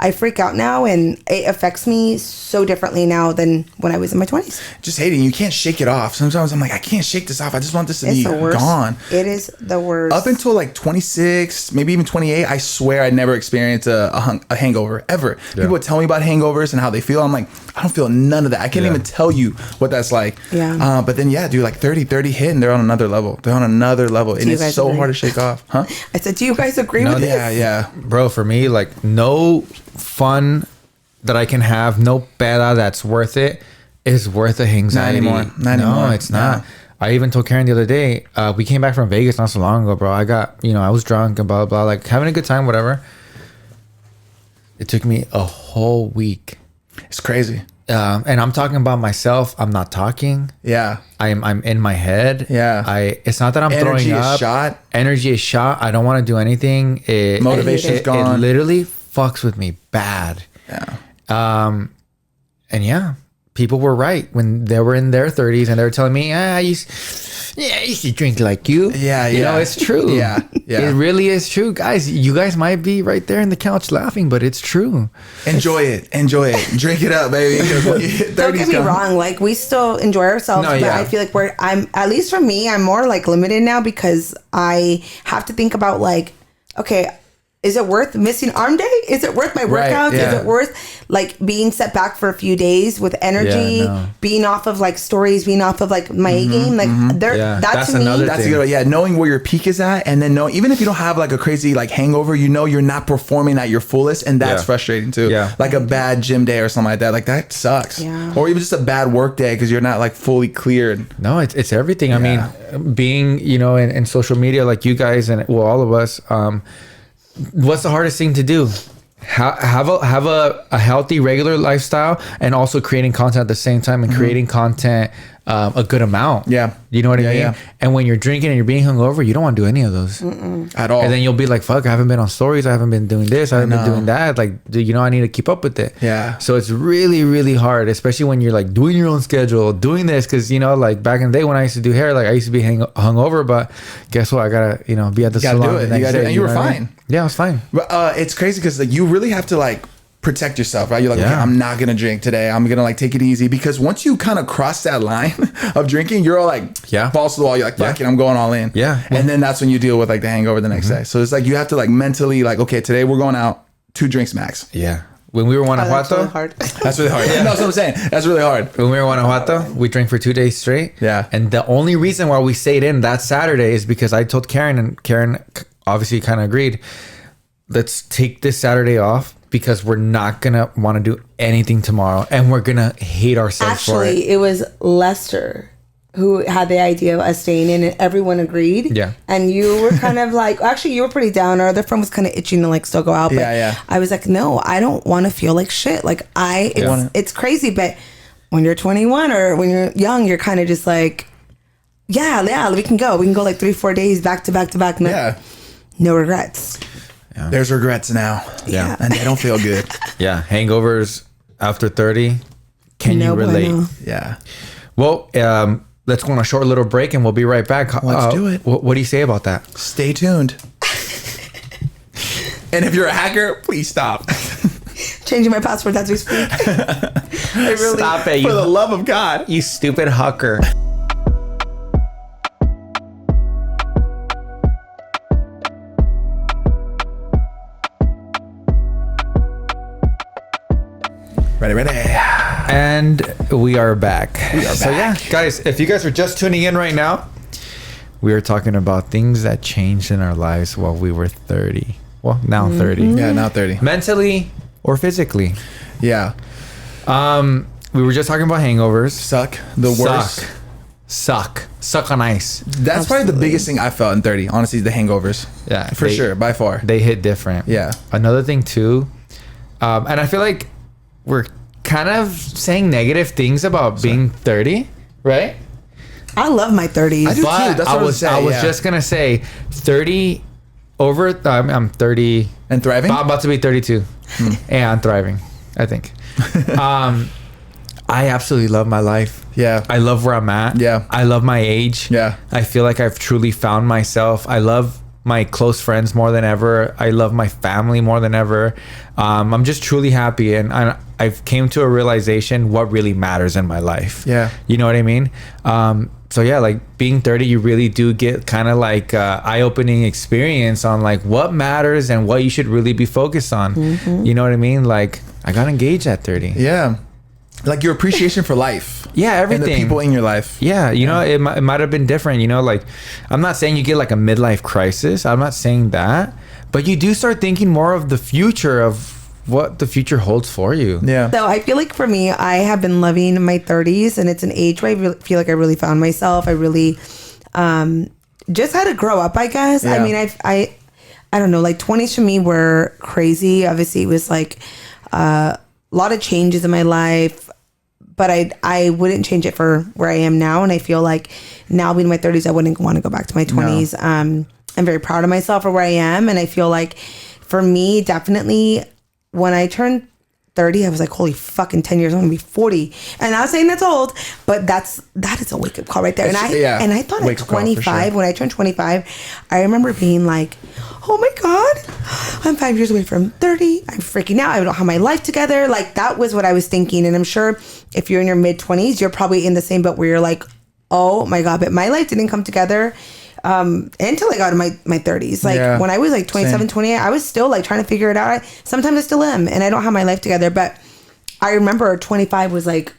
I freak out now, and it affects me so differently now than when I was in my 20s. Just hating. You can't shake it off. Sometimes I'm like, I can't shake this off. I just want this to It's be the worst. gone. It is the worst. Up until like 26, maybe even 28, I swear I never experienced a hangover ever. People would tell me about hangovers and how they feel. I'm like, I don't feel none of that. I can't even tell you what that's like. Yeah. But then, dude, like 30 hit and they're on another level. They're on another level. And you it's guys so agree? hard to shake off. Huh? I said, do you guys agree with this? Yeah. Bro, for me, like no fun that I can have, no peda that's worth it is worth the anxiety. Not anymore. No, it's not. No. I even told Karen the other day, we came back from Vegas not so long ago, bro. I got, I was drunk and blah, blah, blah, like having a good time, whatever. It took me a whole week. It's crazy. And I'm talking about myself. I'm not talking. Yeah. I'm in my head. Yeah. It's not that I'm Energy throwing is up. shot. Energy is shot. I don't want to do anything. Motivation's it gone. literally fucks with me bad. Yeah. And yeah, people were right when they were in their 30s and they were telling me, I used to drink like you. Yeah. It's true. Yeah. It really is true. Guys, you guys might be right there in the couch laughing, but it's true. Enjoy it. Drink it up, baby. 'Cause when you hit 30s, Don't get me wrong. Like we still enjoy ourselves, No, but yeah. I feel like I'm at least for me, I'm more like limited now because I have to think about like, okay, is it worth missing arm day? Is it worth my Right, workouts? yeah. Is it worth like being set back for a few days with energy, Yeah, no. being off of like stories, being off of like my A game? Like Yeah, that that's to me, another That's a thing. good one. Yeah, knowing where your peak is at, and then even if you don't have like a crazy like hangover, you're not performing at your fullest, and that's Yeah. frustrating too. Yeah. Like a bad gym day or something like that. Like that sucks. Yeah. Or even just a bad work day because you're not like fully cleared. No, it's everything. I mean, being, in social media like you guys and all of us, what's the hardest thing to do? Have a healthy regular lifestyle and also creating content at the same time and creating content a good amount. Yeah. You know what I Yeah, mean? yeah. And when you're drinking and you're being hungover, you don't want to do any of those. At all. And then you'll be like, fuck, I haven't been on stories. I haven't been doing this. I haven't been know. doing that. Like, I need to keep up with it. Yeah. So it's really, really hard, especially when you're like doing your own schedule, doing this. Cause like back in the day when I used to do hair, like I used to be hungover, but guess what? I gotta, be at the gotta salon. do it. the You next gotta do it. day, And you were know what I mean? fine. Yeah, I was fine. But it's crazy because like you really have to like protect yourself, right? You're like, okay, Yeah. I'm not gonna drink today. I'm gonna like take it easy because once you kind of cross that line of drinking, you're all like, balls to the wall. You're like, fuck it, I'm going all in. Yeah. And then that's when you deal with like the hangover the next day. So it's like you have to like mentally like, okay, today we're going out 2 drinks max. Yeah. when we were in Oh, that's Guanajuato, really hard. That's really hard. Yeah, no, that's what I'm saying. That's really hard. when we were in Guanajuato, we drank for 2 days straight. Yeah. And the only reason why we stayed in that Saturday is because I told Karen, and Karen obviously kind of agreed. Let's take this Saturday off because we're not gonna want to do anything tomorrow, and we're gonna hate ourselves for it. Actually, it was Lester who had the idea of us staying in, and everyone agreed. Yeah. And you were kind of like, actually, you were pretty down. Our other friend was kind of itching to like still go out. But Yeah. I was like, no, I don't want to feel like shit. Like it's crazy, but when you're 21 or when you're young, you're kind of just like, yeah, we can go. We can go like 3-4 days back to back to back. No regrets. There's regrets now. Yeah. And they don't feel good. Yeah, hangovers after 30. Can No you relate? bueno. Yeah. Well, let's go on a short little break, and we'll be right back. Let's do it. What do you say about that? Stay tuned. And if you're a hacker, please stop. Changing my password as we speak. I really, Stop it, For the love of God. you stupid hooker. Ready. And we are back. So yeah, guys, if you guys are just tuning in right now, we are talking about things that changed in our lives while we were 30. Well, now 30. Yeah, now 30. Mentally or physically. Yeah. We were just talking about hangovers. Suck. The worst. Suck on ice. That's probably the biggest thing I felt in 30. Honestly, the hangovers. Yeah, For sure. By far. They hit different. Yeah. Another thing too, and I feel like we're kind of saying negative things about being 30, right? I love my 30s. I do But too. That's what I I was was saying, yeah. just gonna say 30 over. I'm 30. And thriving? I'm about to be 32. Yeah, I'm thriving, I think. I absolutely love my life. Yeah. I love where I'm at. Yeah. I love my age. Yeah. I feel like I've truly found myself. I love my close friends more than ever. I love my family more than ever. I'm just truly happy, and I've came to a realization what really matters in my life. Yeah. You know what I mean? So yeah, like being 30, you really do get kind of like eye-opening experience on like what matters and what you should really be focused on. You know what I mean? Like I got engaged at 30. Yeah. Like your appreciation for life. Yeah, everything. And the people in your life. Yeah, you know, it might have been different. You know, like I'm not saying you get like a midlife crisis. I'm not saying that, but you do start thinking more of the future, of what the future holds for you. Yeah. So I feel like for me, I have been loving my 30s, and it's an age where I feel like I really found myself. I really just had to grow up, I guess. Yeah. I mean, I don't know, like 20s for me were crazy. Obviously, it was like a lot of changes in my life, but I wouldn't change it for where I am now. And I feel like now being in my 30s, I wouldn't want to go back to my 20s. I'm very proud of myself for where I am. And I feel like for me, definitely when I turned 30, I was like, holy fucking 10 years, I'm gonna be 40. And I was saying that's old, but that is a wake up call right there. And I thought at Wake-up call, for 25, sure. when I turned 25, I remember being like, oh my God, I'm 5 years away from 30. I'm freaking out. I don't have my life together. Like that was what I was thinking. And I'm sure if you're in your mid 20s, you're probably in the same boat where you're like, oh my God, but my life didn't come together until I got in my 30s. Like when I was like 27, 28, I was still like trying to figure it out. Sometimes I still am, and I don't have my life together, but I remember 25 was like,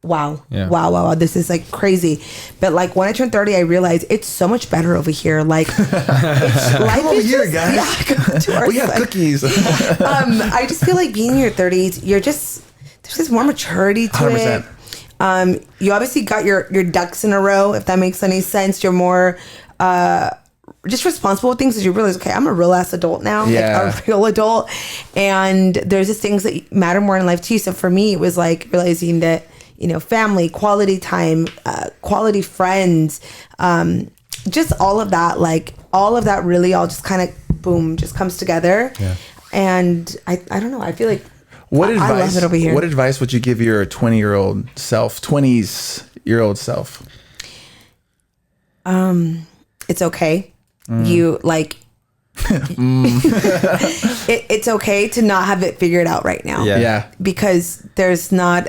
wow, wow, this is like crazy. But like when I turned 30, I realized it's so much better over here. Like life Come over is here, just, guys. yeah, come to our We have side. cookies. I just feel like being in your 30s, there's just more maturity to 100%. it. You obviously got your ducks in a row, if that makes any sense. You're more just responsible with things, as you realize, okay, I'm a real ass adult now, Yeah. like a real adult, and there's just things that matter more in life too. So for me, it was like realizing that, you know, family, quality time, quality friends, just all of that, like all of that really all just kind of boom, just comes together. And I don't know, I feel like What I love advice? it over here. What advice would you give your 20-year-old self, 20s-year-old self? It's okay. You like it's okay to not have it figured out right now. Yeah. Because there's not,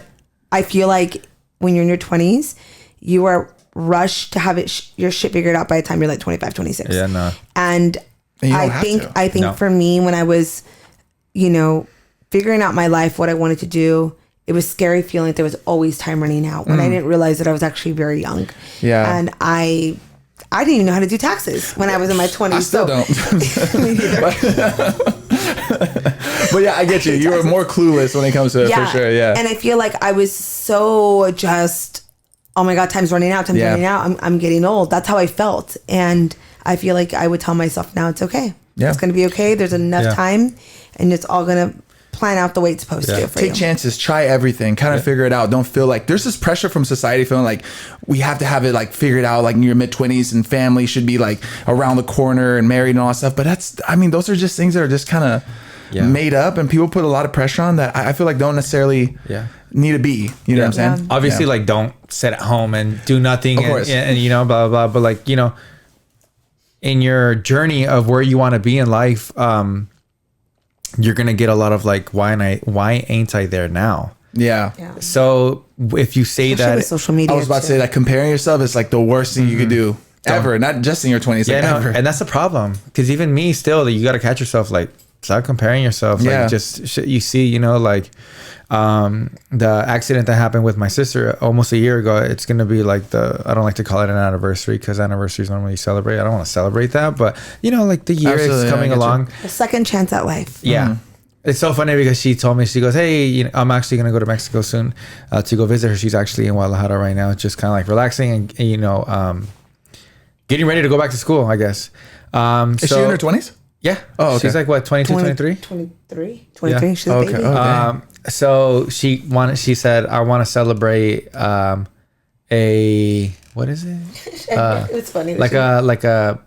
I feel like when you're in your 20s, you are rushed to have it your shit figured out by the time you're like 25, 26. Yeah, no. And And you don't I have think to. I think No. for me, when I was, you know, figuring out my life, what I wanted to do. It was scary feeling that there was always time running out when I didn't realize that I was actually very young. Yeah. And I didn't even know how to do taxes when I was in my 20s. I still don't. Me neither. But yeah, I get you. You were more clueless when it comes to it, for sure. Yeah. And I feel like I was so just, oh my God, time's running out. Yeah. I'm getting old. That's how I felt. And I feel like I would tell myself now it's okay. Yeah. It's going to be okay. There's enough time and it's all going to plan out the way it's supposed to for Take you. chances, try everything, kind of figure it out. Don't feel like there's this pressure from society feeling like we have to have it like figured out like in your mid-20s and family should be like around the corner and married and all that stuff. But those are just things that are just kind of made up, and people put a lot of pressure on that I feel like don't necessarily need to be. You know what I'm saying? Obviously, like, don't sit at home and do nothing, Of course. and you know, blah, blah, blah. But like, you know, in your journey of where you want to be in life, you're gonna get a lot of like, why ain't I there now? Yeah. So if you say Especially that, with social media. I was about to say that comparing yourself is like the worst thing you could do ever, not just in your 20s. yeah, like no, ever. and that's the problem. Because even me, still, you got to catch yourself. Like, stop comparing yourself. Like, Yeah. just shit you see, you know, like the accident that happened with my sister almost a year ago. It's gonna be like I don't like to call it an anniversary because anniversaries normally celebrate. I don't want to celebrate that, but you know, like the year Absolutely, is I coming get you. along. A second chance at life. Yeah. It's so funny because she told me, she goes, hey, you know, I'm actually going to go to Mexico soon to go visit her. She's actually in Guadalajara right now, just kind of like relaxing and you know, getting ready to go back to school, I guess. Is she in her 20s? Yeah. Oh, okay. She's like, what, 22, 23? 23? Yeah. She's a Okay. baby. Okay. So she said, I want to celebrate a, what is it? It's funny. that Like a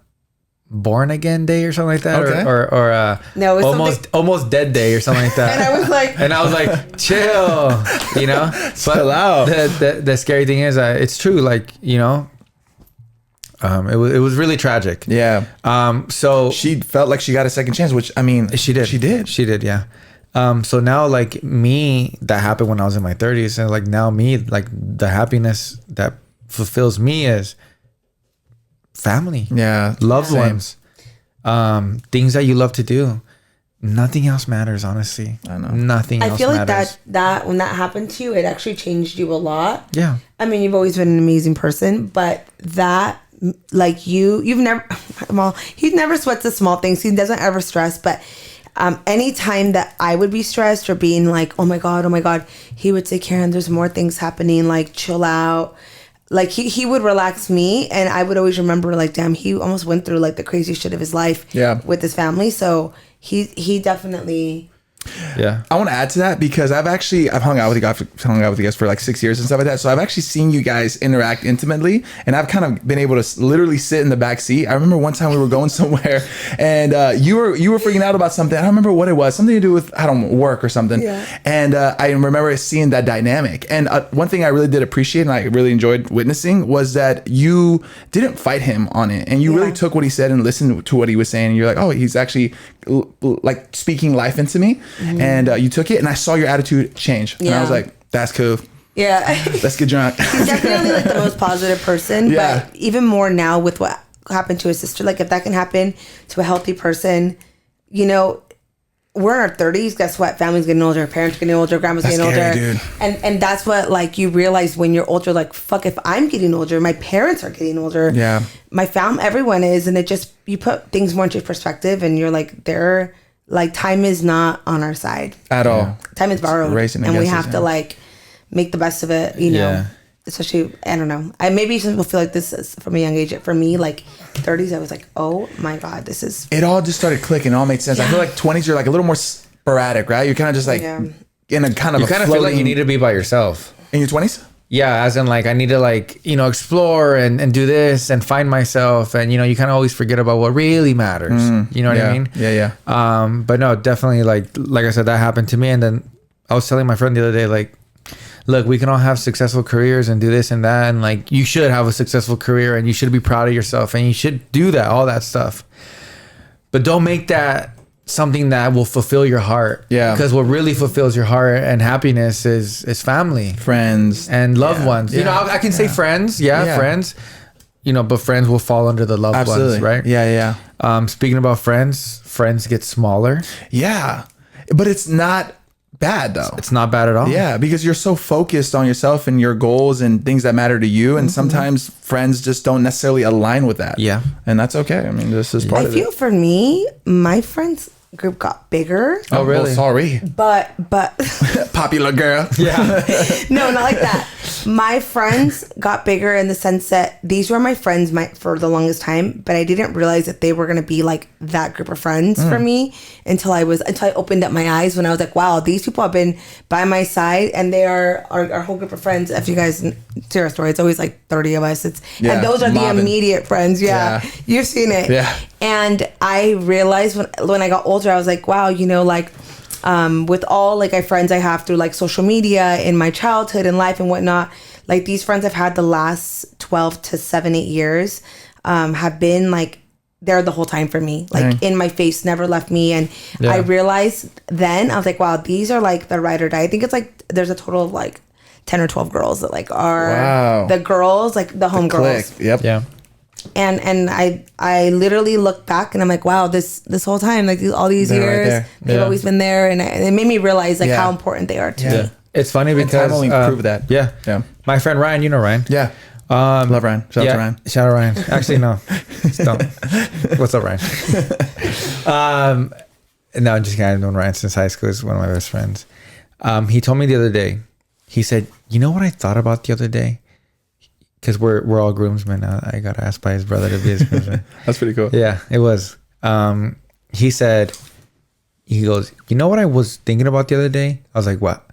born again day or something like that, Okay. or No, it's almost dead day or something like that. And I was like, chill, you know. But Chill out. The scary thing is, it's true. Like, you know, it was really tragic. Yeah. So She felt like she got a second chance, which I mean, she did, yeah. So now, like me, that happened when I was in my 30s, and like now me, like the happiness that fulfills me is family, Yeah. loved Same. ones, things that you love to do. Nothing else matters, honestly. I know. Nothing else I feel like matters. that when that happened to you, it actually changed you a lot. Yeah. I mean, you've always been an amazing person, but that, like you've never, well, he never sweats the small things. He doesn't ever stress, but anytime that I would be stressed or being like, oh my God, he would say, Karen, there's more things happening, like chill out. Like he would relax me, and I would always remember, like, damn, he almost went through like the craziest shit of his life with his family. So he definitely. Yeah. I want to add to that because I've hung out with you guys for like 6 years and stuff like that. So I've actually seen you guys interact intimately, and I've kind of been able to literally sit in the back seat. I remember one time we were going somewhere, and you were freaking out about something. I don't remember what it was, something to do with work or something. Yeah. And I remember seeing that dynamic. And one thing I really did appreciate and I really enjoyed witnessing was that you didn't fight him on it, and you really took what he said and listened to what he was saying. And you're like, oh, he's actually like speaking life into me. And you took it, and I saw your attitude change, and I was like, "That's cool. Yeah, Let's get drunk." He's definitely like the most positive person. Yeah. But even more now with what happened to his sister, like if that can happen to a healthy person, you know, we're in our 30s. Guess what? Family's getting older, parents getting older, grandma's That's getting scary, older, dude. and that's what like you realize when you're older. Like, fuck, if I'm getting older, my parents are getting older. Yeah. My everyone is, and it just you put things more into perspective, and you're like, they're like time is not on our side At all. Time is borrowed, racing and we against us, have to like make the best of it, you know. Yeah. Especially, I don't know. Maybe some people feel like this is from a young age. For me, like 30s, I was like, oh my God, this is. It all just started clicking. It all made sense. I feel like 20s, you're like a little more sporadic, right? You're kind of just like in a kind of You kind of feel like you need to be by yourself. in your 20s. Yeah, as in like I need to like, you know, explore and do this and find myself, and you know, you kind of always forget about what really matters. You know what I mean? Yeah. But no, definitely like I said, that happened to me, and then I was telling my friend the other day, like, look, we can all have successful careers and do this and that, and like you should have a successful career, and you should be proud of yourself, and you should do that, all that stuff. But don't make that something that will fulfill your heart. Yeah. Because what really fulfills your heart and happiness is family, Friends. and loved ones. You know, Yeah. I can say friends, Yeah. friends. You know, but friends will fall under the loved Absolutely. ones, right? Yeah. Speaking about friends get smaller. Yeah. But it's not bad though. It's not bad at all. Yeah, because you're so focused on yourself and your goals and things that matter to you, and sometimes friends just don't necessarily align with that. Yeah. And that's okay. I mean, this is part I of feel it. for me, my friends group got bigger, Oh, really? Well, sorry. but Popular girl. Yeah. no, not like that. My friends got bigger in the sense that these were my friends for the longest time, but I didn't realize that they were going to be like that group of friends for me until I opened up my eyes when I was like, wow, these people have been by my side, and they are our whole group of friends. If you guys see our story, it's always like 30 of us. Yeah, and those are mobbing. the immediate friends. Yeah. Yeah. You've seen it. Yeah. And I realized when I got older, I was like, wow, like with all like my friends I have through like social media in my childhood and life and whatnot, like these friends I've had the last 12 to 7, 8 years have been like there the whole time for me, like in my face, never left me. And I realized then I was like, wow, these are like the ride or die. I think it's like there's a total of like 10 or 12 girls that like are the girls, like the home girls. Yep. Yeah. And I literally look back and I'm like, wow, this whole time, like all these They're right years, there. they've Yeah. always been there, and it made me realize like Yeah. how important they are to Yeah. me. It's funny because time only proved that. Yeah. Yeah. My friend Ryan, you know Ryan. Yeah. Love Ryan. Shout out to Ryan. Shout out Ryan. Actually, no. Don't. What's up, Ryan? No, I'm just kidding. I've known Ryan since high school. He's one of my best friends. He told me the other day, he said, you know what I thought about the other day? Because we're all groomsmen. I got asked by his brother to be his groomsman. That's pretty cool. Yeah, it was. He said, he goes, you know what I was thinking about the other day? I was like, what?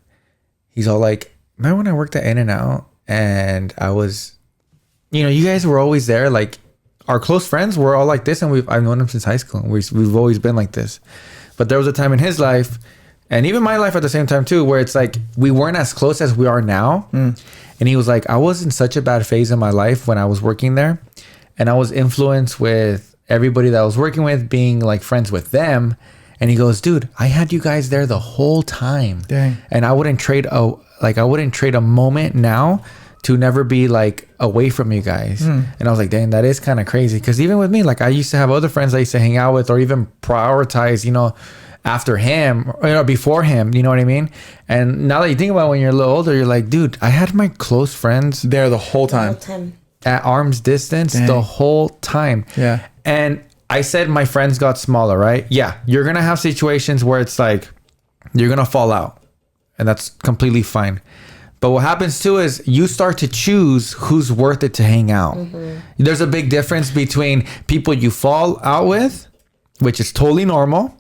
He's all like, remember when I worked at In-N-Out and I was, you guys were always there. Like our close friends were all like this, and I've known them since high school. We've always been like this. But there was a time in his life, and even my life at the same time too, where it's like we weren't as close as we are now. And he was like, I was in such a bad phase in my life when I was working there, and I was influenced with everybody that I was working with being like friends with them. And he goes, dude, I had you guys there the whole time. Dang. And I wouldn't trade a moment now to never be like away from you guys. And I was like, dang, that is kind of crazy. Because even with me, like I used to have other friends I used to hang out with or even prioritize, after him or before him, you know what I mean? And now that you think about it, when you're a little older, you're like, dude, I had my close friends There the whole time. at arm's distance the whole time. Yeah. And I said my friends got smaller, right? Yeah. You're going to have situations where it's like you're going to fall out, and that's completely fine. But what happens too is you start to choose who's worth it to hang out. There's a big difference between people you fall out with, which is totally normal.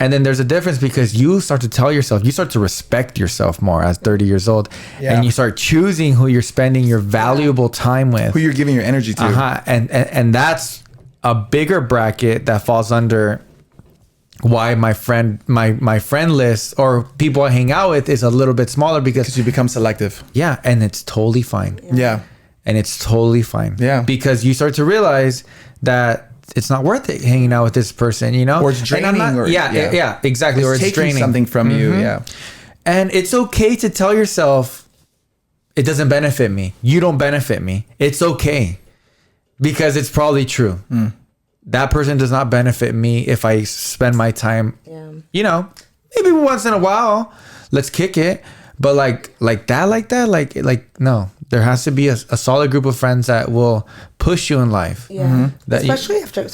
And then there's a difference because you start to tell yourself, you start to respect yourself more as 30 years old. Yeah. And you start choosing who you're spending your valuable time with. Who you're giving your energy to. And that's a bigger bracket that falls under why my friend list or people I hang out with is a little bit smaller because You become selective. yeah, and it's totally fine. Yeah. And it's totally fine. Yeah. Because you start to realize that it's not worth it hanging out with this person, Or it's And I'm draining, or- yeah, exactly. Or It's it's taking draining something from you. Yeah. And it's okay to tell yourself it doesn't benefit me. You don't benefit me. It's okay. Because it's probably true. That person does not benefit me if I spend my time, maybe once in a while, let's kick it. But like that, no. There has to be a solid group of friends that will push you in life. Yeah. That you- especially after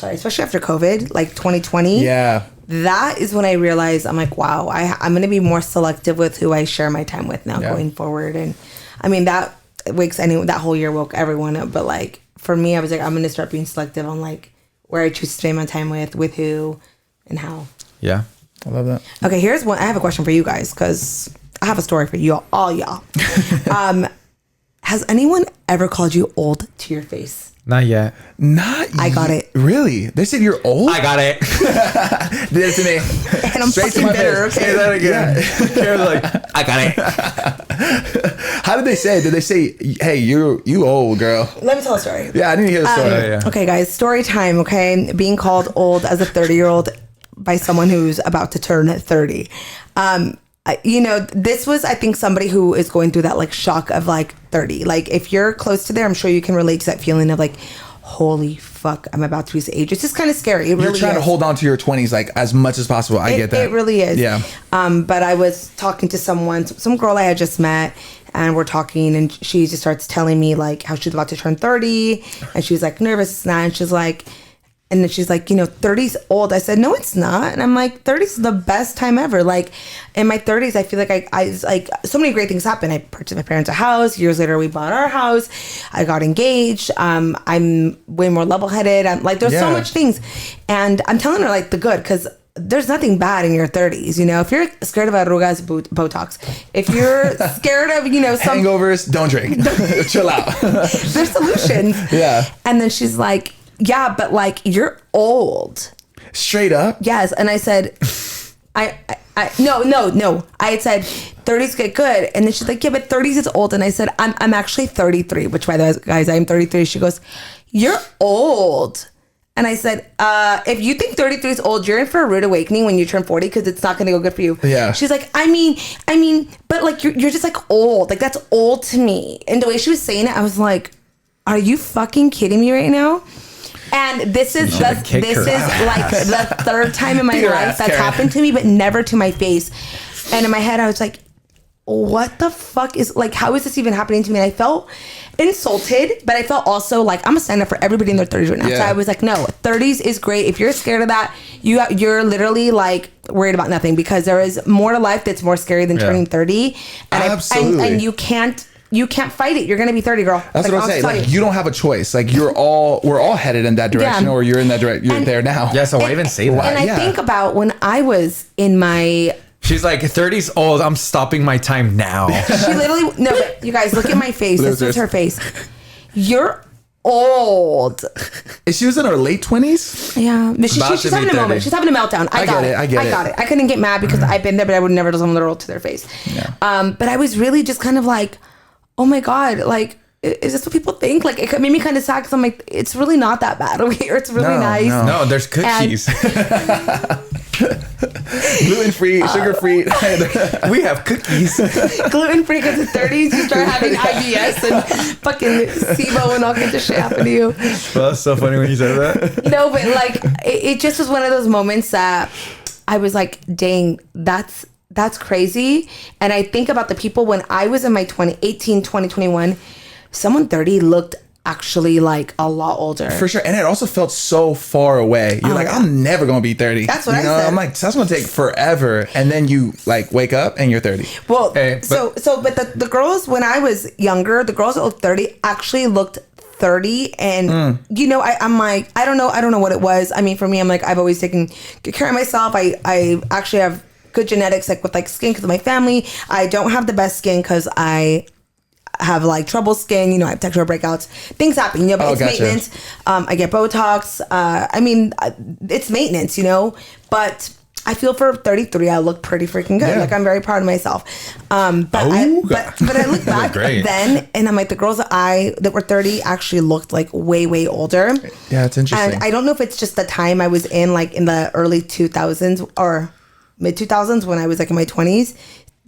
COVID, like 2020. Yeah. That is when I realized I'm like, wow, I'm going to be more selective with who I share my time with now going forward. And I mean, that that whole year woke everyone up. But like for me, I was like, I'm going to start being selective on like where I choose to spend my time with who and how. Yeah. I love that. Okay, here's one. I have a question for you guys because I have a story for you all y'all. Has anyone ever called you old to your face? Not yet. I got it. Really? They said you're old? I got it. Did it to me. And I'm Straight to fucking my bitter. face. Okay. Say that again. Karen's like, I got it. How did they say? Did they say, hey, you old girl? Let me tell a story. Yeah, I didn't hear the story. yeah. Okay, guys, story time. Okay, being called old as a 30-year-old by someone who's about to turn 30. This was, I think, somebody who is going through that like shock of like 30. Like if you're close to there, I'm sure you can relate to that feeling of like, holy fuck, I'm about to reach the age. It's just kind of scary. It You're really trying is. to hold on to your 20s like as much as possible. I get that. It really is. Yeah. But I was talking to some girl I had just met, and we're talking, and she just starts telling me like how she's about to turn 30, and she was like nervous and she's like, and then she's like, 30's old. I said, no, it's not. And I'm like, 30's the best time ever. Like in my 30s, I feel like I like so many great things happen. I purchased my parents a house. Years later, we bought our house. I got engaged. I'm way more level-headed. I'm like, there's so Yeah. much things. And I'm telling her like the good, because there's nothing bad in your 30s. If you're scared of arrugas, Botox. If you're scared of, some Hangovers, don't drink. Chill out. there's solutions. Yeah. And then she's like, yeah, but like you're old. Straight up. Yes. And I said, no. I had said 30s get good. And then she's like, yeah, but 30s is old. And I said, I'm actually 33, which by the way, guys, I'm 33. She goes, you're old. And I said, if you think 33 is old, you're in for a rude awakening when you turn 40, because it's not going to go good for you. Yeah. She's like, I mean, but like you're just like old. Like that's old to me. And the way she was saying it, I was like, are you fucking kidding me right now? And this is like the third time in my Beat her life ass, that's Karen. happened to me, but never to my face. And in my head, I was like, what the fuck is, like, how is this even happening to me? And I felt insulted, but I felt also like I'm gonna stand up for everybody in their 30s right now. Yeah. So I was like, no, 30s is great. If you're scared of that, you're literally like worried about nothing, because there is more to life that's more scary than turning 30. And Absolutely. and you can't fight it. You're gonna be 30, girl. That's what I'm saying. Like you don't have a choice. Like we're all headed in that direction, Yeah. or you're in that direction. You're there now. Yeah, so why even say that? And I Yeah. think about when I was in my, She's like, 30's old. I'm stopping my time now. she literally, no, but you guys look at my face. This Losers. is her face. You're old. She was in her late 20s. Yeah, but About she's to having be a moment. 30. She's having a meltdown. I got it. I get it. I couldn't get mad because I've been there, but I would never do something literal to their face. Yeah. But I was really just kind of like, oh my God, like, is this what people think? Like, it made me kind of sad, because I'm like, it's really not that bad over here. It's really No, nice. no. No, there's cookies. Gluten-free, sugar-free. We have cookies. Gluten free, because in 30s you start having IBS and fucking SIBO and all kinds of shit happen to you. Well, that's so funny when you said that. No, but like it just was one of those moments that I was like, dang, that's crazy. And I think about the people when I was in my 18, 20, 21, someone 30 looked actually like a lot older. For sure. And it also felt so far away. You're like, yeah. I'm never going to be 30. That's what I said. I'm like, that's going to take forever. And then you like wake up and you're 30. Well, Hey, but- but the girls, when I was younger, the girls that looked 30 actually looked 30. And I'm like, I don't know what it was. I mean, for me, I'm like, I've always taken good care of myself. I actually have good genetics, like with like skin, because of my family. I don't have the best skin because I have like trouble skin, I have textural breakouts, things happen, but it's gotcha. maintenance. I get Botox. It's maintenance, but I feel for 33, I look pretty freaking good. Yeah. Like, I'm very proud of myself. But I look back great. then, and I'm like, the girls that were 30 actually looked like way, way older. Yeah, it's interesting. And I don't know if it's just the time I was in, like in the early 2000s or mid 2000s, when I was like in my 20s.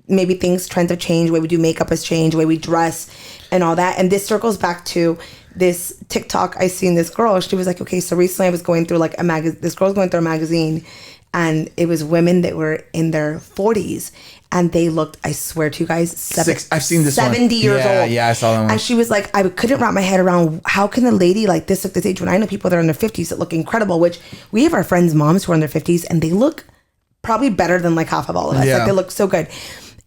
Maybe trends have changed, the way we do makeup has changed, the way we dress and all that. And this circles back to this TikTok I seen this girl. She was like, okay, so recently I was going through like this girl's going through a magazine, and it was women that were in their 40s, and they looked, I swear to you guys, I've seen this 70 one. years old. Yeah, I saw that one. And she was like, I couldn't wrap my head around, how can a lady like this look this age, when I know people that are in their 50s that look incredible, which we have our friends' moms who are in their 50s, and they look probably better than like half of all of us. Yeah. Like, they look so good.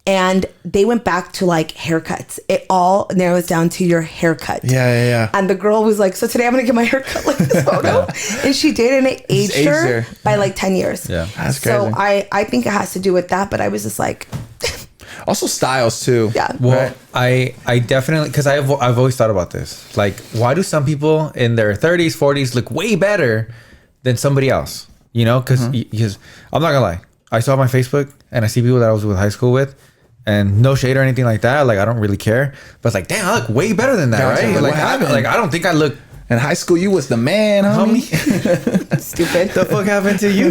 And they went back to like haircuts. It all narrows down to your haircut. Yeah. And the girl was like, so today I'm gonna get my haircut like this photo. And she did, and it aged her by like 10 years. Yeah. That's So crazy. I think it has to do with that, but I was just like, Also styles too. yeah. Well, Right. I definitely, because I've always thought about this. Like, why do some people in their 30s, 40s look way better than somebody else? Because I'm not gonna lie, I saw my Facebook and I see people that I was with high school with, and no shade or anything like that. Like, I don't really care, but it's like, damn, I look way better than that, Gotcha. right? Like, Like, what happened? I don't think I look. In high school, you was the man, homie. Stupid. The fuck happened to you?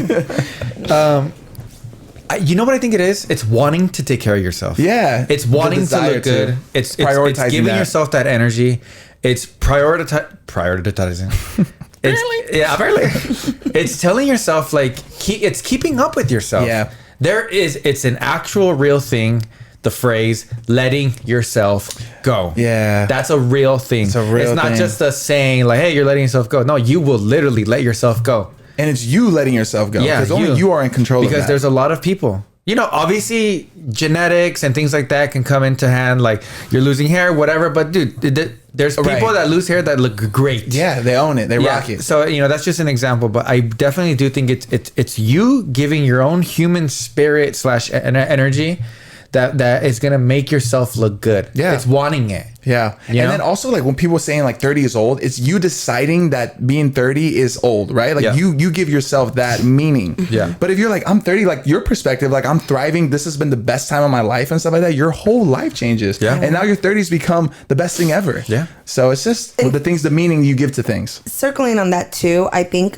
You know what I think it is? It's wanting to take care of yourself. Yeah. It's The wanting to desire look to. good. It's Prioritizing giving that. yourself that energy. It's prioritizing. Apparently. It's telling yourself like it's keeping up with yourself. Yeah. It's an actual real thing. The phrase letting yourself go. Yeah. That's a real thing. It's a real not thing. just a saying like, hey, you're letting yourself go. No, you will literally let yourself go. And it's you letting yourself go. Yeah, Because only you are in control of because that. there's a lot of people. You know, obviously genetics and things like that can come into hand. Like you're losing hair, whatever. But dude, there's people Right. that lose hair that look great. Yeah, they own it. They rock it. So you know, that's just an example. But I definitely do think it's you giving your own human spirit / energy that is gonna make yourself look good. Yeah. It's wanting it. Yeah. You And know? then also like when people are saying like 30 is old, it's you deciding that being 30 is old, right? Like Yeah. you give yourself that meaning. Yeah. But if you're like, I'm 30, like your perspective, like I'm thriving, this has been the best time of my life and stuff like that, your whole life changes. Yeah. And now your 30s become the best thing ever. Yeah. So it's just the meaning you give to things. Circling on that too, I think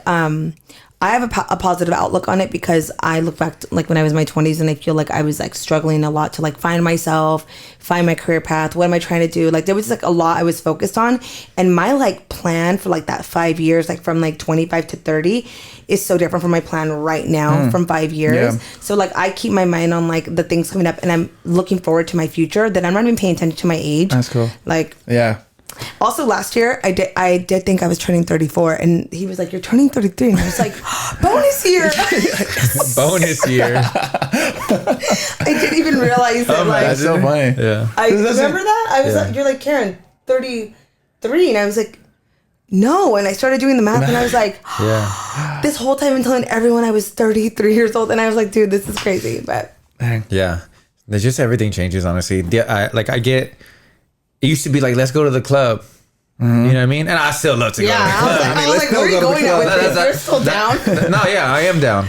I have a positive outlook on it because I look back to, like when I was in my 20s and I feel like I was like struggling a lot to like find myself, find my career path. What am I trying to do? Like there was like a lot I was focused on, and my like plan for like that 5 years, like from like 25 to 30, is so different from my plan right now from 5 years. Yeah. So like I keep my mind on like the things coming up, and I'm looking forward to my future. That I'm not even paying attention to my age. That's cool. Like Yeah. also last year I did think I was turning 34, and he was like, you're turning 33, and I was like, bonus year. Bonus year. I didn't even realize that. Like, That's so funny. Yeah. I That's remember like- that. I was Yeah. like, you're like, Karen, 33, and I was like, no. And I started doing the math, and I was like, Yeah. this whole time I'm telling everyone I was 33 years old, and I was like, dude, this is crazy. But Yeah. There's just everything changes, honestly. I get, it used to be like, let's go to the club. You know what I mean? And I still love to go to the yeah, club. I was let's like, still where are you go to the going at club. with this? You're still down. No, yeah, I am down.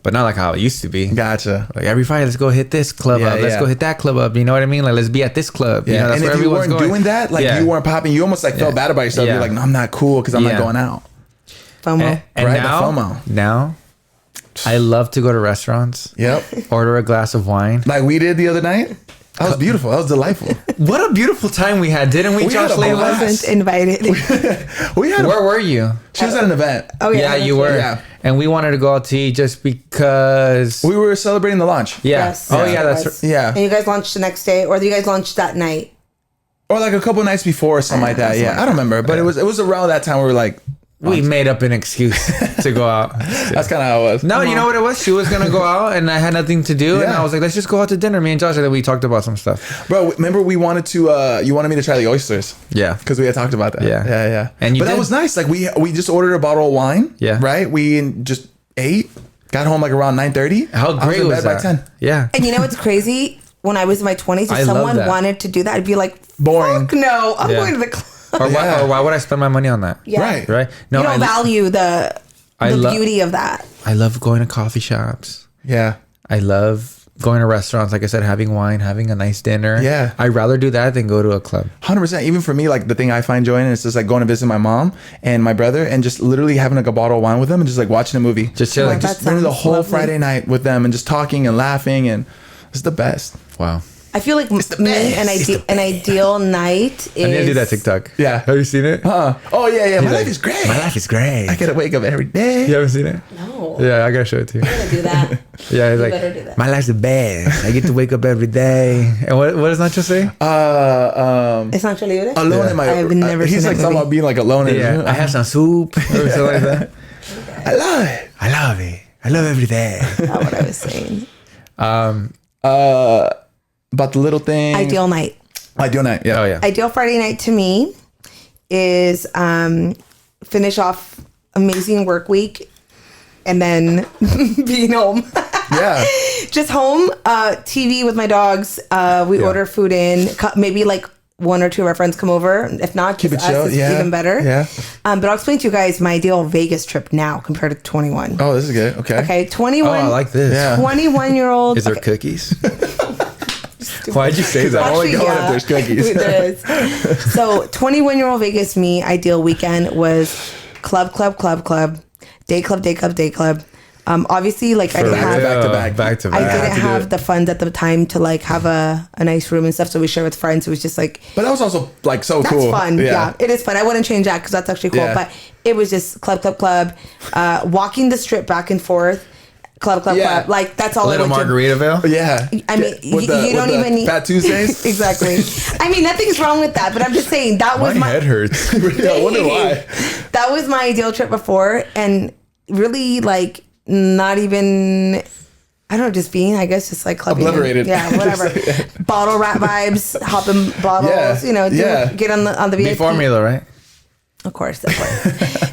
But not like how it used to be. Gotcha. Like every Friday, let's go hit this club Yeah, up. Let's yeah. go hit that club up. You know what I mean? Like, let's be at this club. You know, that's and where if you everyone's weren't going. doing that, like Yeah. you weren't popping, you almost like felt bad about yourself. Yeah. You're like, no, I'm not cool because I'm Yeah. not going out. FOMO. And Right, the now, FOMO. now, I love to go to restaurants, Yep. order a glass of wine. Like we did the other night. That was beautiful. That was delightful. What a beautiful time we had, didn't we, We had Josh a Layla? blast. Wasn't invited. We had Where were you? she was at an event. Oh Yeah, you were. Yeah. And we wanted to go out to eat just because. We were celebrating the launch. Yeah. Yes. Oh, Yeah. yeah, that's Yes. Yeah. And you guys launched the next day, or you guys launched that night? Or like a couple nights before or something like that. Yeah. I don't remember. But it was around that time we were like, We made up an excuse to go out. that's kind of how it was. No, you know what it was? She was going to go out and I had nothing to do. And Yeah. I was like, let's just go out to dinner, me and Josh. And then we talked about some stuff. Bro, remember we wanted to, you wanted me to try the oysters. Yeah. Because we had talked about that. Yeah. Yeah. And you but that did. was nice. Like we just ordered a bottle of wine. Yeah. Right? We just ate, got home like around 9:30. How great in was bed that? by 10. Yeah. And you know what's crazy? When I was in my 20s, I if love someone that. wanted to do that, I'd be like, Boring. fuck no, I'm Yeah. going to the club. Or, Yeah. why would I spend my money on that? Yeah. Right. Right? No, You don't I value the love- beauty of that. I love going to coffee shops. Yeah. I love going to restaurants, like I said, having wine, having a nice dinner. Yeah. I'd rather do that than go to a club. 100%. Even for me, like the thing I find joy in is just like going to visit my mom and my brother and just literally having like a bottle of wine with them and just like watching a movie. Just chilling. Like That just spending the sounds whole lovely. Friday night with them and just talking and laughing, and it's the best. Wow. I feel like me, an ideal night is. I need to do that TikTok. Yeah. Have you seen it? Oh yeah. My like, life is great. My life is great. I gotta wake up every day. You haven't seen it? No. Yeah, I gotta show it to you. I'm gonna do that. Yeah, it's You like better do that. my life's the best. I get to wake up every day. And what does Nacho say? It's not really libre? Alone Yeah. in my. I've never he's seen like that talking movie. about being like alone. Yeah, I have some soup or something like that. I love it. I love it. I love every day. Not what I was saying. About the little thing. Ideal night. Ideal night. Yeah. Oh yeah. Ideal Friday night to me is finish off amazing work week and then being home. Yeah. Just home, TV with my dogs. We order food in. Maybe like one or two of our friends come over. If not, Keep just it chill. us is Yeah. even better. Yeah. But I'll explain to you guys my ideal Vegas trip now compared to 21. Oh, this is good. Okay. Okay, 21. Oh, I like this. Yeah. 21-year-old. Is there cookies? Why'd you say that? I only go if there's cookies. There is. So 21-year-old Vegas me ideal weekend was club, day club, Obviously, like I didn't have back to I back. didn't to do have it. the funds at the time to like have a nice room and stuff. So we share with friends. It was just like But that was also like so that's cool. fun. Yeah. It is fun. I wouldn't change that because that's actually cool. Yeah. But it was just club, walking the strip back and forth, club. Like that's all A little I went to. Margaritaville. Yeah. I mean, With the- you don't with the even need Fat Tuesdays. exactly. I mean, nothing's wrong with that, but I'm just saying that was My my head hurts. I wonder why. that was my ideal trip before, and really like not even. I don't know, just being, I guess, just like clubbing. Obliterated. Yeah, whatever. Bottle rat vibes, hopping bottles, Yeah, you know, yeah. get on the Be VIP. formula, right? Of course.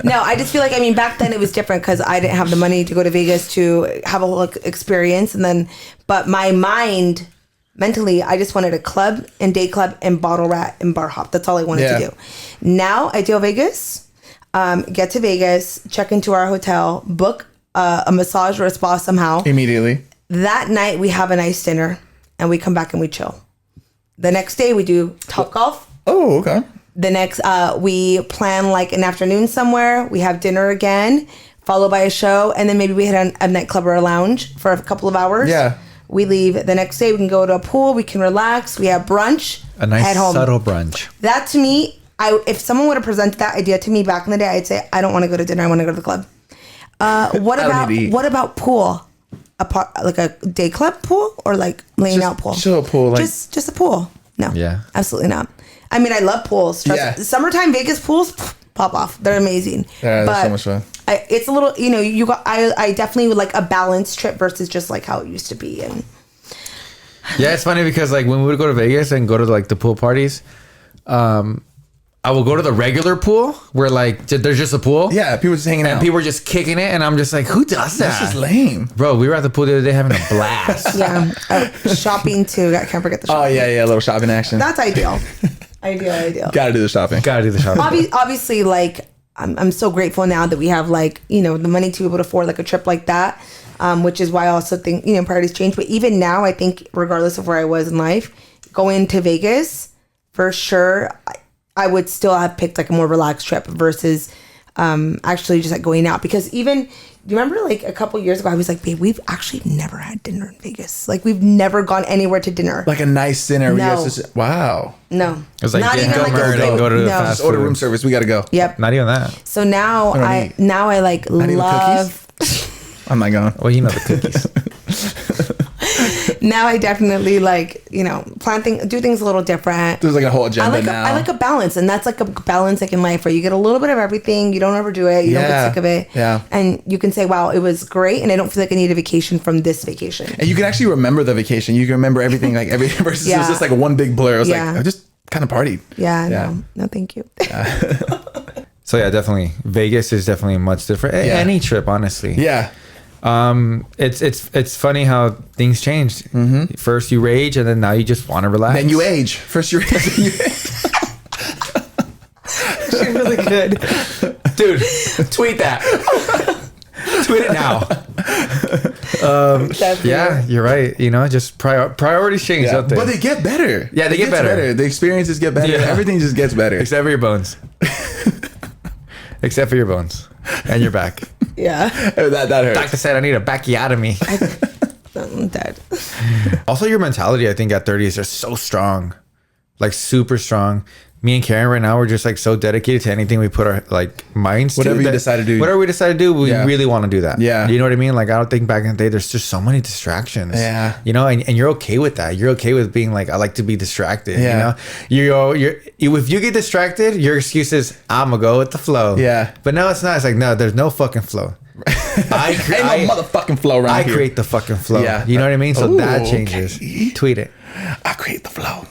No, I just feel like, I mean, back then it was different because I didn't have the money to go to Vegas to have a whole experience. And then, but my mind, mentally, I just wanted a club and day club and bottle rat and bar hop. That's all I wanted Yeah. to do. Now, ideal Vegas, get to Vegas, check into our hotel, book a massage or a spa somehow. Immediately. That night we have a nice dinner and we come back and we chill. The next day we do Top Golf. Oh, okay. The next, we plan like an afternoon somewhere. We have dinner again, followed by a show, and then maybe we hit a nightclub or a lounge for a couple of hours. Yeah. We leave the next day. We can go to a pool. We can relax. We have brunch. A nice head home. subtle brunch. That to me, if someone would have presented that idea to me back in the day, I'd say I don't want to go to dinner. I want to go to the club. What I don't need to eat. about pool? Like a day club pool or like laying Just out pool? chill pool, like- just a pool. No. Yeah. Absolutely not. I mean, I love pools. Yeah. Summertime Vegas pools, pop off. They're amazing. Yeah, they're so much fun. It's a little, you know, I definitely would like a balanced trip versus just like how it used to be. And Yeah, it's funny because like when we would go to Vegas and go to like the pool parties, I will go to the regular pool where like there's just a pool. Yeah, people just hanging out. And people are just kicking it, and I'm just like, who does that? That's just lame. Bro, we were at the pool the other day having a blast. yeah, shopping too. I can't forget the shopping. Oh yeah, a little shopping action. That's ideal. Ideal. Gotta do the shopping. Gotta do the shopping. Obviously, like I'm so grateful now that we have like, you know, the money to be able to afford like a trip like that, which is why I also think, you know, priorities change. But even now, I think regardless of where I was in life, going to Vegas for sure, I would still have picked like a more relaxed trip versus actually just like going out. Because even, do you remember like a couple years ago, I was like, babe, we've actually never had dinner in Vegas. Like we've never gone anywhere to dinner. Like a nice dinner. where you No. guys just, wow. No. It was like get a over and then go to the no. fast Just order food. room service. We gotta go. Yep. Not even that. So now don't I eat. like even love. I'm not going. Well, you know the cookies. Now I definitely like, you know, do things a little different. There's like a whole agenda I now. like a balance, and that's like a balance like in life where you get a little bit of everything, you don't overdo it, you don't Yeah. get sick of it, Yeah. and you can say, wow, it was great, and I don't feel like I need a vacation from this vacation. and you can actually remember the vacation. You can remember everything, like every versus it was Yeah. just like a one big blur. It was Yeah. like I just kind of partied. Yeah. No, thank you. So yeah, definitely Vegas is definitely much different. Yeah. Any trip, honestly. Yeah. It's funny how things changed. First you rage, and then now you just want to relax. Then you age. First you're She's really good, dude. Tweet that. Tweet it now. Yeah, you're right. You know, just priorities change, don't they? But they get better. Yeah, they It get gets better. The experiences get better. Yeah. Everything just gets better. Except for your bones. Except for your bones and your back. Yeah. that hurts. Doctor said I need a bacchiotomy. I'm dead. Also, your mentality, I think, at 30 is just so strong, like super strong. Me and Karen right now, we're just like so dedicated to anything we put our like minds to. Whatever you that- decide to do. Whatever we decide to do, we Yeah. really want to do that. Yeah. You know what I mean? Like, I don't think back in the day, there's just so many distractions. Yeah. You know, and you're okay with that. You're okay with being like, I like to be distracted. Yeah. You know, if you get distracted, your excuse is, I'm gonna go with the flow. Yeah. But no, it's not. It's like, no, there's no fucking flow. Ain't no motherfucking flow around I here. create the fucking flow. Yeah. You know what I mean? So Ooh, that changes. okay. Tweet it. I create the flow.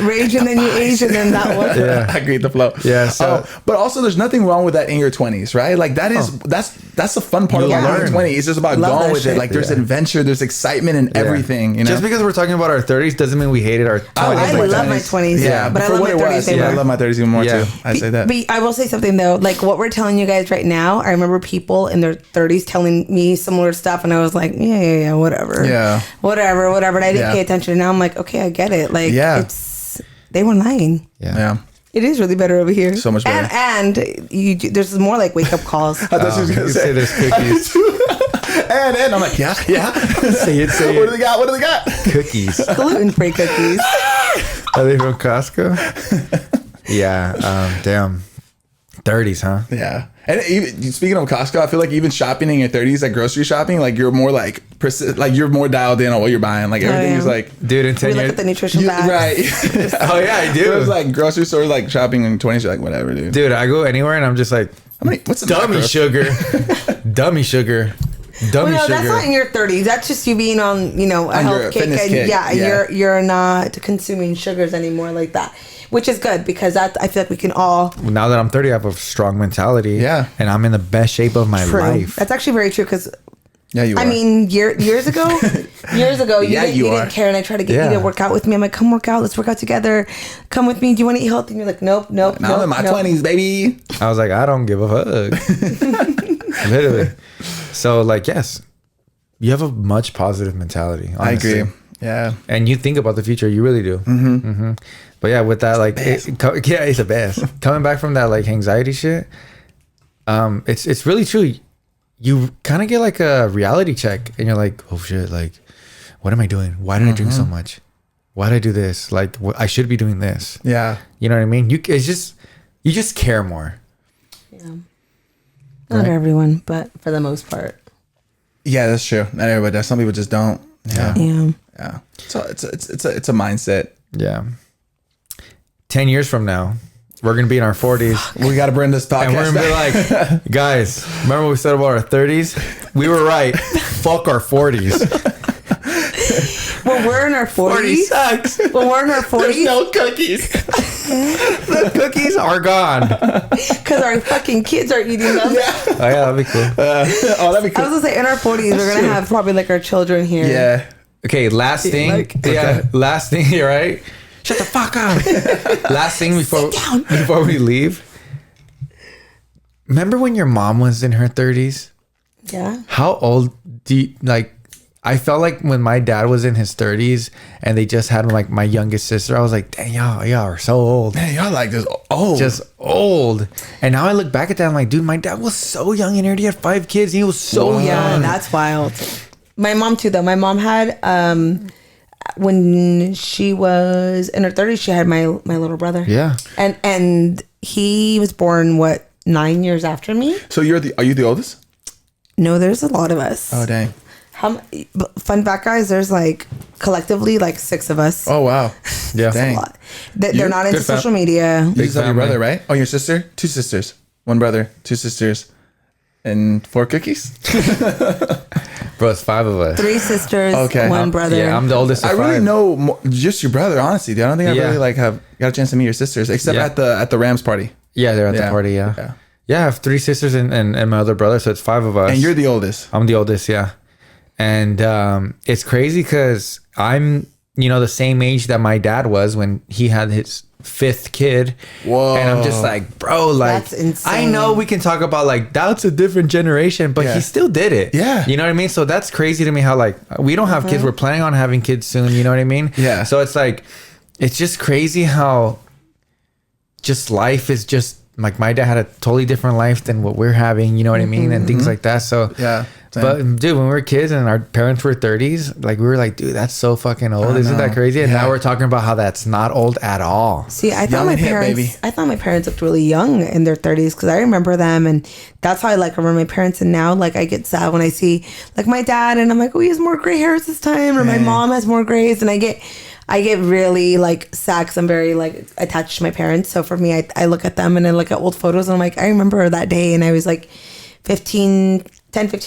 Rage and then you age and then that one. Yeah. I create the flow. Yeah, so- but also there's nothing wrong with that in your 20s, right? Like that is that's the fun part of You'll learning learn. 20. It's just about Love going that with shit. it. Like there's Yeah. adventure, there's excitement in everything. You know, Just because we're talking about our 30s doesn't mean we hated our 20s. I love my 20s, Yeah, but I for love what my it 30s was, even yeah, I more. love my 30s even more Yeah. too. I say that. But I will say something though, like what we're telling you guys right now, I remember people in their 30s telling me similar stuff, and I was like, yeah, whatever. Yeah. Whatever. And I didn't Yeah. pay attention. And now I'm like, okay, I get it. Like, Yeah. they were lying. Yeah. It is really better over here. So much better. And there's more like wake up calls. I thought she was You gonna say say there's cookies. And I'm like, yeah. Say it. What do they got? What do they got? Cookies. Gluten-free cookies. Are they from Costco? Yeah. Damn. 30s, huh? Yeah. And even speaking of Costco, I feel like even shopping in your 30s, like grocery shopping, like you're more like you're more dialed in on what you're buying. Like everything is like, Dude, in 10 We look years. at the nutrition facts. right. Oh, yeah, I do. It was like grocery store, like shopping in 20s, you're like, whatever, dude. Dude, I go anywhere and I'm just like, What's the dummy macro? sugar. Dummy sugar. Dummy Well, no, sugar. that's not in your 30s. That's just you being on, a On your health kick, fitness and kick, yeah. you're not consuming sugars anymore like that, which is good because that I feel like we can all. Now that I'm 30, I have a strong mentality. Yeah. And I'm in the best shape of my True. life. That's actually very true because Yeah, you are. I mean, years ago, Yeah, you you are. didn't care, and I tried to get you Yeah. to work out with me. I'm like, come work out, let's work out together. Come with me. Do you want to eat healthy? And you're like, nope. now I'm in my 20s, baby. I was like, I don't give a fuck. Literally. So, like, yes, you have a much positive mentality. Honestly. I agree. Yeah. And you think about the future. You really do. Mm-hmm. But yeah, with that, like, it's the best. Coming back from that, like, anxiety shit, it's really true. You kind of get like a reality check, and you're like, oh shit, like, what am I doing? Why did I drink so much? Why did I do this? Like, I should be doing this. Yeah. You know what I mean? You just care more. Yeah. Not everyone, but for the most part. Yeah, that's true. Not everybody does. Some people just don't. Yeah. Yeah. Yeah. So it's a mindset. Yeah. 10 years from now, we're gonna be in our 40s. We got to bring this podcast And we're gonna be back. like, guys, remember what we said about our 30s? We were right. Fuck our 40s. When we're in our 40s, sucks. when we're in our 40s, no cookies. The cookies are gone. because our fucking kids are eating them. Oh yeah, that'd be cool. Oh, that'd be I cool. was gonna say in our 40s, we're gonna have probably like our children here. Yeah. Okay, last thing. Like- Last thing. You're right. Shut the fuck up. Last thing before we leave. Remember when your mom was in her 30s? Yeah. How old do you like? I felt like when my dad was in his 30s and they just had like my youngest sister, I was like, dang, y'all are so old. Man, y'all like this. Oh, Just old. And now I look back at that, I'm like, dude, my dad was so young and he already had 5 kids. And he was so Yeah, young. that's wild. My mom too, though. My mom had when she was in her 30s, she had my little brother. Yeah. And he was born 9 years after me. so are you the oldest? No, there's a lot of us. Oh, dang. Fun fact, guys. There's like collectively like 6 of us. Oh, wow. Yeah. Dang. A lot. They're not into Good fam- social media. You just have your family. brother, right? Oh, your sister? 2 sisters. 1 brother, 2 sisters, and 4 cookies? Bro, it's 5 of us. 3 sisters, Okay. 1 brother. Yeah, I'm the oldest of I really 5. know just your brother, honestly, dude. I don't think I Yeah. really like have got a chance to meet your sisters, except Yeah. at the Rams party. Yeah, they're at Yeah. the party. Yeah. Yeah. Yeah, I have 3 sisters and my other brother, so it's 5 of us. And you're the oldest. I'm the oldest, yeah. And it's crazy because I'm, the same age that my dad was when he had his 5th kid. Whoa. And I'm just like, bro, like, That's insane. I know we can talk about like, that's a different generation, but Yeah. he still did it. Yeah. You know what I mean? So that's crazy to me how like, we don't have kids. We're planning on having kids soon. You know what I mean? Yeah. So it's like, it's just crazy how just life is just like my dad had a totally different life than what we're having, you know what I mean? And things like that. So Yeah, same. But dude, when we were kids and our parents were 30s, like we were like, dude, that's so fucking old. Isn't that know. crazy? And Yeah. now we're talking about how that's not old at all. See, I thought Young my and hip, parents. baby. I thought my parents looked really young in their 30s because I remember them, and that's how I remember my parents. And now, like, I get sad when I see like my dad, and I'm like, oh, he has more gray hairs this time, or my mom has more grays, and I get really like sad because I'm very like attached to my parents. So for me, I look at them and I look at old photos, and I'm like, I remember that day, and I was like 15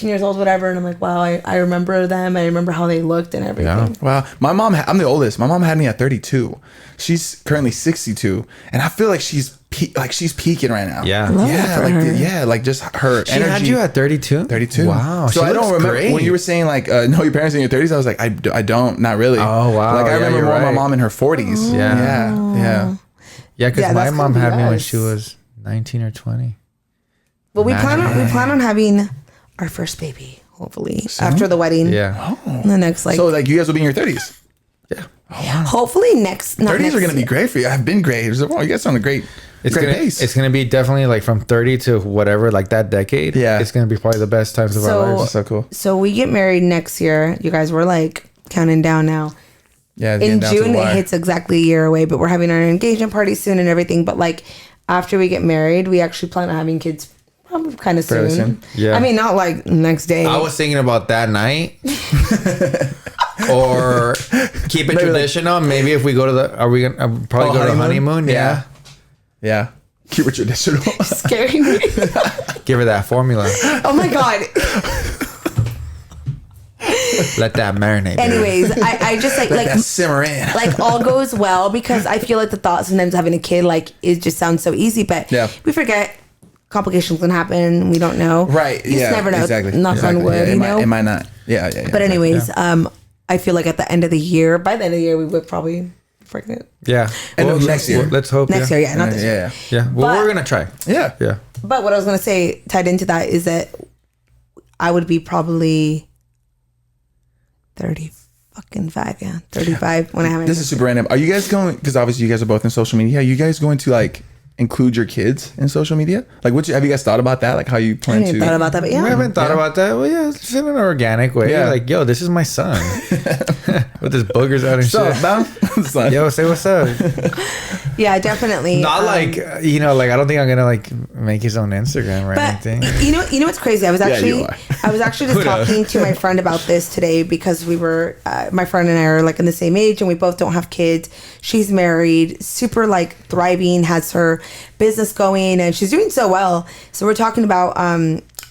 years old, whatever, and I'm like, wow, I remember them. I remember how they looked and everything. Wow. My mom, I'm the oldest. My mom had me at 32. She's currently 62. And I feel like she's peaking right now. Yeah. Love Yeah. that for Like, her. like just her She energy. had you at 32? 32. Wow. So she I don't looks remember great. when you were saying like, no, your parents in your 30s. I was like, I don't, not really. Oh, wow. Like I Yeah, remember you're more my right. mom in her 40s. Yeah. Yeah. Yeah, because Yeah, my that's mom gonna be had me when us. she was 19 or 20. But we plan on having our first baby, hopefully, after the wedding. Yeah. The next So like you guys will be in your 30s. Yeah. hopefully next. Not 30s next are going to be great for you. I've been great. You guys sound great. It's gonna be definitely like from 30 to whatever, like that decade. Yeah. It's gonna be probably the best times of our So- lives. so cool. So we get married next year. You guys were like counting down now. Yeah. In getting down to the June, it wire. hits exactly a year away, but we're having our engagement party soon and everything. But like after we get married, we actually plan on having kids probably kind of Fairly soon. soon. Yeah. I mean, not like next day. I was thinking about that night. Or keep it Maybe like- traditional. Maybe if we go to the, are we gonna probably Oh, go to the honeymoon? honeymoon? Yeah. Yeah. Keep it traditional. scaring me. Give her that formula. Oh my God. Let that marinate. baby. Anyways, I just like Let that simmer in. like all goes well because I feel like the thought sometimes having a kid like it just sounds so easy, but Yeah. we forget complications can happen. We don't know. Right. You yeah. just never know. Exactly. Knock exactly. on wood. Yeah, you know. It might not. Yeah. Yeah. But anyways, I feel like at the end of the year, by the end of the year, we would probably pregnant. Yeah. End of next year. Let's hope. Next yeah. year, yeah, not this year. Yeah. Yeah. Well, But- we're gonna try. Yeah. Yeah. But what I was gonna say tied into that is that I would be probably 35, yeah, 35 when I have my This is super random. Are you guys going? Because obviously you guys are both in social media. Are you guys going to like include your kids in social media? Like, have you guys thought about that? Like, how you I plan didn't to? thought about that, but We yeah. haven't thought Yeah. about that. Well, yeah, it's in an organic way. Yeah. Like, yo, this is my son. With his boogers out and So, shit. no? Son. Yo, say what's up. Yeah, definitely. Not like, you know, like I don't think I'm gonna like make his own Instagram or But anything. you know what's crazy? I was you actually are. just Who knows? talking to my friend about this today because we were my friend and I are like in the same age and we both don't have kids. She's married, super like thriving, has her business going, and she's doing so well. So we're talking about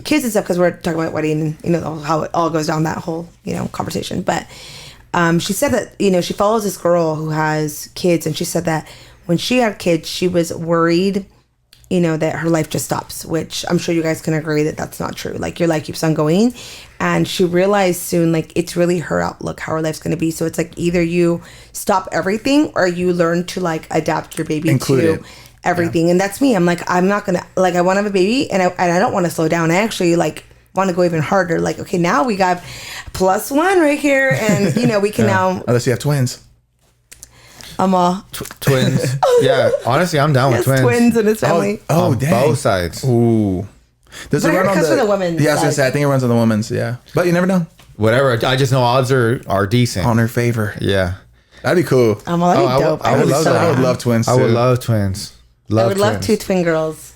kids and stuff because we're talking about wedding and you know how it all goes down that whole conversation. But she said that she follows this girl who has kids, and she said that when she had kids, she was worried that her life just stops, which I'm sure you guys can agree that that's not true. Like your life keeps on going. And she realized soon, like it's really her outlook, how her life's going to be. So it's like either you stop everything or you learn to like adapt your baby Include to it. everything. And that's me. I'm like, I'm not going to, like, I want to have a baby and I don't want to slow down. I actually like want to go even harder. Like, okay, now we got +1 right here. And we can now, Unless you have twins. I'm all Twins. Yeah, honestly, I'm down with yes, twins in his family. Oh, on dang. both sides. Ooh. Does But it I run heard on it comes the from the women's Yeah, I was gonna side. say. I think it runs on the women's. Yeah, but you never know. Whatever. I just know odds are decent. On her favor. Yeah. That'd be cool. I'm all, that'd be I would- dope. I would love so that. I would down. love twins. I would too. love twins. I would love two twins. twin girls.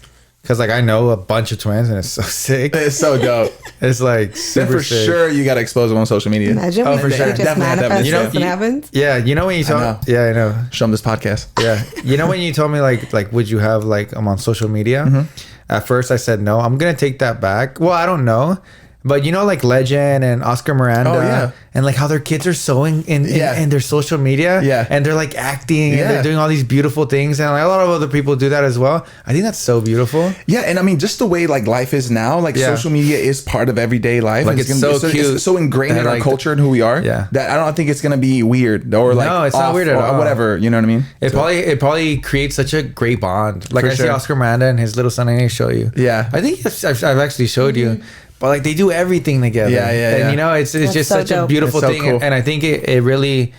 Because like I know a bunch of twins and it's so sick. It's so dope. It's like Then super for sick. sure you gotta expose them on social media. Imagine Oh, we for sure. just Definitely have that manifest video. this and happens. Yeah, you know when you know. told yeah, I know. Show them this podcast. Yeah. You know when you told me like would you have like I'm on social media? Mm-hmm. At first I said no. I'm gonna take that back. Well, I don't know. But like Legend and Oscar Miranda Oh, yeah. and like how their kids are so in Yeah. their social media. Yeah. And they're like acting and Yeah. they're doing all these beautiful things. And like a lot of other people do that as well. I think that's so beautiful. Yeah, and I mean, just the way like life is now, like Yeah. social media is part of everyday life. Like, and it's gonna so be, cute it's so ingrained that, in our like, culture and who we are. Yeah. that I don't think it's gonna be weird or like No, it's not off weird at or all. whatever. You know what I mean? It So- probably creates such a great bond. Like For I see sure. Oscar Miranda and his little son. I need to show you. Yeah. I think I've actually showed you. But like they do everything together. Yeah, yeah, And yeah. you know, it's That's just so such a dope. beautiful It's so thing. cool. And I think it really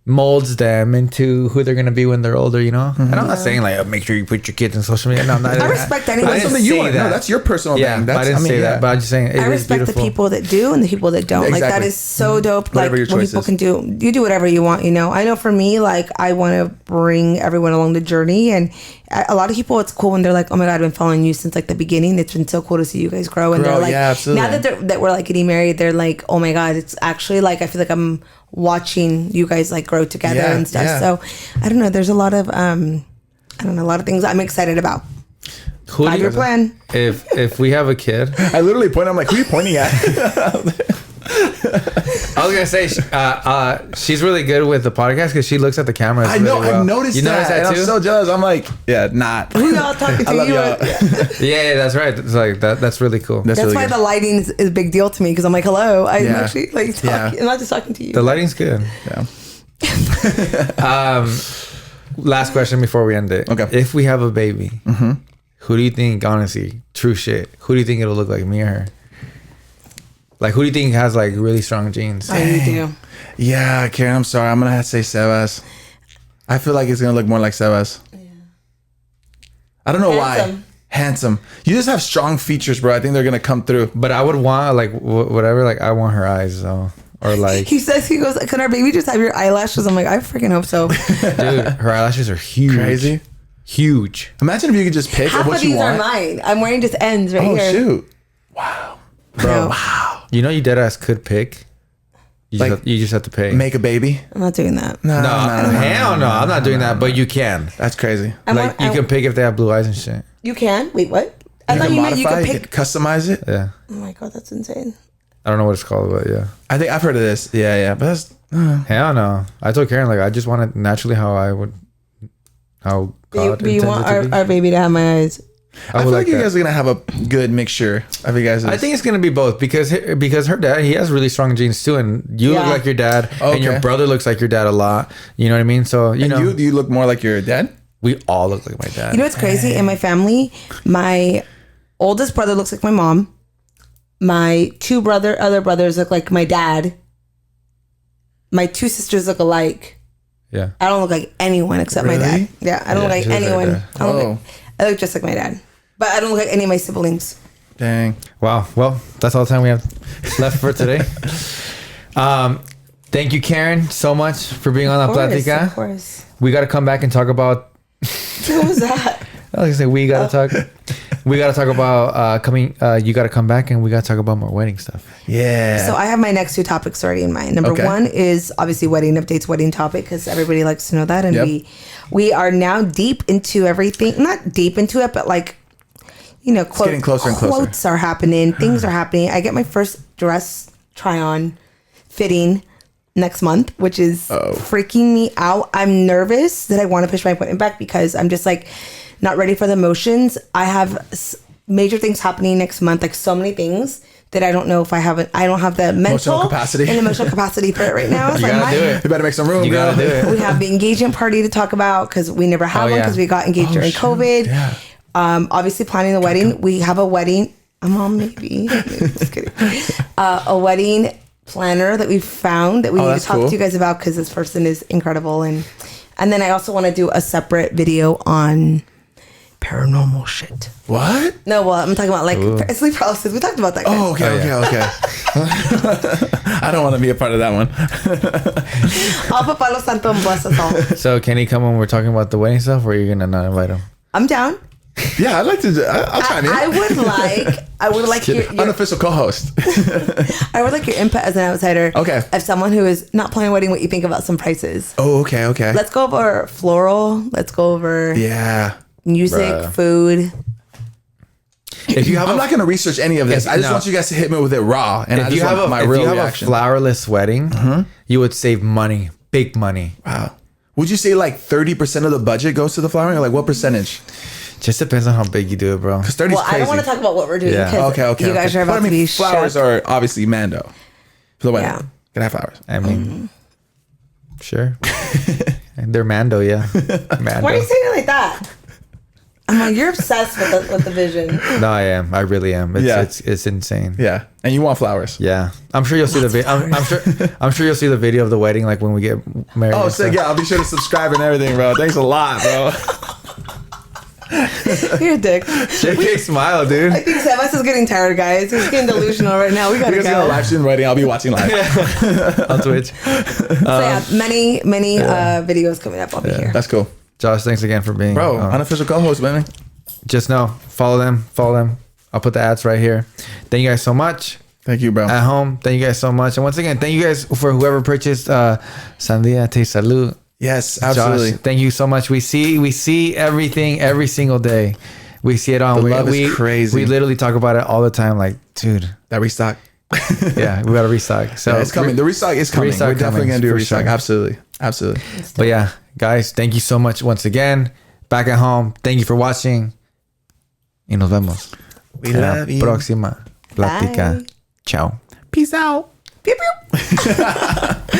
molds them into who they're gonna be when they're older. And I'm not saying like make sure you put your kids in social media. No, I'm not. I respect I anyone. didn't That's something you say want. No, that. that's your personal Yeah, thing. but That's, I didn't say yeah. that. But I'm just saying it I is respect the beautiful. people that do and the people that don't. Like that Exactly. is so dope. Whatever like your when choice people is. can do, you do whatever you want. I know for me, like I want to bring everyone along the journey, and a lot of people, it's cool when they're like, "Oh my god, I've been following you since like the beginning. It's been so cool to see you guys grow." And Grow, they're like, yeah, absolutely. now that we're like getting married, they're like, "Oh my god, it's actually like I feel like I'm watching you guys like grow together Yeah, and stuff." yeah. So I don't know. There's a lot of I don't know, a lot of things I'm excited about. Who do 5-year you- plan. If we have a kid, I literally point. I'm like, who are you pointing at? I was gonna say she's really good with the podcast because she looks at the camera. I know. really well. I've noticed You that. noticed that and too? I'm so jealous. I'm like, yeah, not. Who y'all talking to? I love You y'all. are- Yeah, that's right. It's like that. That's really cool. That's That's really why good. the lighting is a big deal to me because I'm like, hello, I'm Yeah. actually like talking. Yeah. I'm not just talking to you. The lighting's good. Yeah. Last question before we end it. Okay. If we have a baby, who do you think, honestly, true shit, who do you think it'll look like, me or her? Like, who do you think has like really strong genes? Oh, you do. Yeah, Karen. I'm sorry. I'm gonna have to say Sebas. I feel like it's gonna look more like Sebas. I don't know why. Handsome. Handsome. You just have strong features, bro. I think they're gonna come through. But I would want like whatever. Like I want her eyes though, or like He goes, can our baby just have your eyelashes? I'm like, I freaking hope so. dude, her eyelashes are huge, Crazy. huge. Imagine if you could just pick Half what of you these are want. mine. I'm wearing just ends right Oh here. shoot. Bro, You know, you dead ass could pick. Like, You just have to pay. Make a baby. I'm not doing that. No, no, hell no. I'm not doing that. But you can. That's crazy. Like you can pick if they have blue eyes and shit. You can? Wait, what? I thought can you meant you modify, could you pick. can customize it. Yeah. Oh my God, that's insane. I don't know what it's called, but yeah. I think I've heard of this. Yeah, but that's Hell no. I told Karen like I just want it naturally how I would. How God But you want intended it to be. our baby to have my eyes. I would feel like you that. guys are gonna have a good mixture of you guys. I think it's gonna be both because her dad, he has really strong genes too, and you look Yeah. like your dad, and your Okay. brother looks like your dad a lot. You know what I mean? So you And know, do you look more like your dad? we all look like my dad. You know what's crazy? In my family, my oldest brother looks like my mom. My two other brothers look like my dad. My two sisters look alike. yeah. I don't look like anyone except my Really? dad. Yeah, I don't Yeah, look like she looks like anyone. that. I, don't Oh. look, I look just like my dad. But I don't look like any of my siblings. Dang. Wow. Well, that's all the time we have left for today. Thank you, Karen, so much for being on La Of Platica. course. We got to come back and talk about. What was that? I was gonna say we gotta talk. We gotta talk about coming. You gotta come back and we gotta talk about more wedding stuff. Yeah. So I have my next two topics already in mind. Number Okay. one is obviously wedding updates, wedding topic, because everybody likes to know that, and Yep. we are now deep into everything. Not deep into it, but like, you know, getting closer and closer. Quotes are happening, things are happening. I get my first dress try on fitting next month, which is freaking me out. I'm nervous that I want to push my appointment back because I'm just like not ready for the emotions. I have major things happening next month, like so many things that I don't know if I don't have the mental capacity. and emotional capacity for it right now. So I gotta might- do it. you better make some room. You girl. gotta do it. we have the engagement party to talk about because we never had Oh, one yeah. because we got engaged during shoot. COVID. Yeah. Obviously planning the wedding. We have a wedding. Maybe. Just kidding. A wedding planner that we found that we need to that's talk cool. to you guys about because this person is incredible. And then I also want to do a separate video on paranormal shit. What? No, well, I'm talking about like sleep paralysis. We talked about that. Oh, okay, okay. I don't want to be a part of that one. I'll put Palo Santo and bless us all. So can he come when we're talking about the wedding stuff, or are you gonna not invite him? I'm down. Yeah, I'd like to. I'll chime in. I would like your Unofficial co-host. I would like your input as an outsider. Okay. As someone who is not planning a wedding, what you think about some prices. Oh, okay, okay. Let's go over floral. Let's go over Yeah. music, Bruh. food. If you have I'm not going to research any of this. I just no. want you guys to hit me with it raw, and I if just you have want my real a reaction. flowerless wedding, you would save money, big money. Wow. Would you say like 30% of the budget goes to the flowering, or like what percentage? Just depends on how big you do it, bro. Because 30 Well, is crazy. I don't want to talk about what we're doing Yeah. because Okay. you guys are about But I mean, to be flowers shocked. are obviously Mando. For the wedding. Yeah. Can I have flowers? I mean, sure. And they're Mando, yeah. Mando. Why are you saying it like that? I'm like, you're obsessed with the vision. No, I am. I really am. It's Yeah. it's insane. Yeah. And you want flowers. Yeah, I'm sure you'll see the video. I'm sure you'll see the video of the wedding, like when we get married. Oh, and sick. stuff. Yeah, I'll be sure to subscribe and everything, bro. Thanks a lot, bro. You're a dick. JK smile, dude. I think Sebas is getting tired, guys. He's getting delusional right now. We gotta You guys gonna go. live stream the wedding. I'll be watching live. On Twitch. So yeah, many videos coming up. I'll be here. That's cool. Josh, thanks again for being. Bro, unofficial co-host, man. Just know, follow them. I'll put the ads right here. Thank you guys so much. Thank you, bro. At home, thank you guys so much. And once again, thank you guys for whoever purchased Sandia Te Salud. Yes, absolutely. Josh, thank you so much. We see everything every single day. We see it on. The love is crazy. We literally talk about it all the time. Like, dude, That restock. yeah, we gotta restock. So Yeah, it's coming. The restock is coming. Restock We're definitely coming, gonna do a for restock. sure. Absolutely. Absolutely. But yeah, guys, thank you so much once again. Back at home, thank you for watching. Y nos vemos. We en la love you. próxima plática. Bye. Ciao. Peace out. Pew, pew.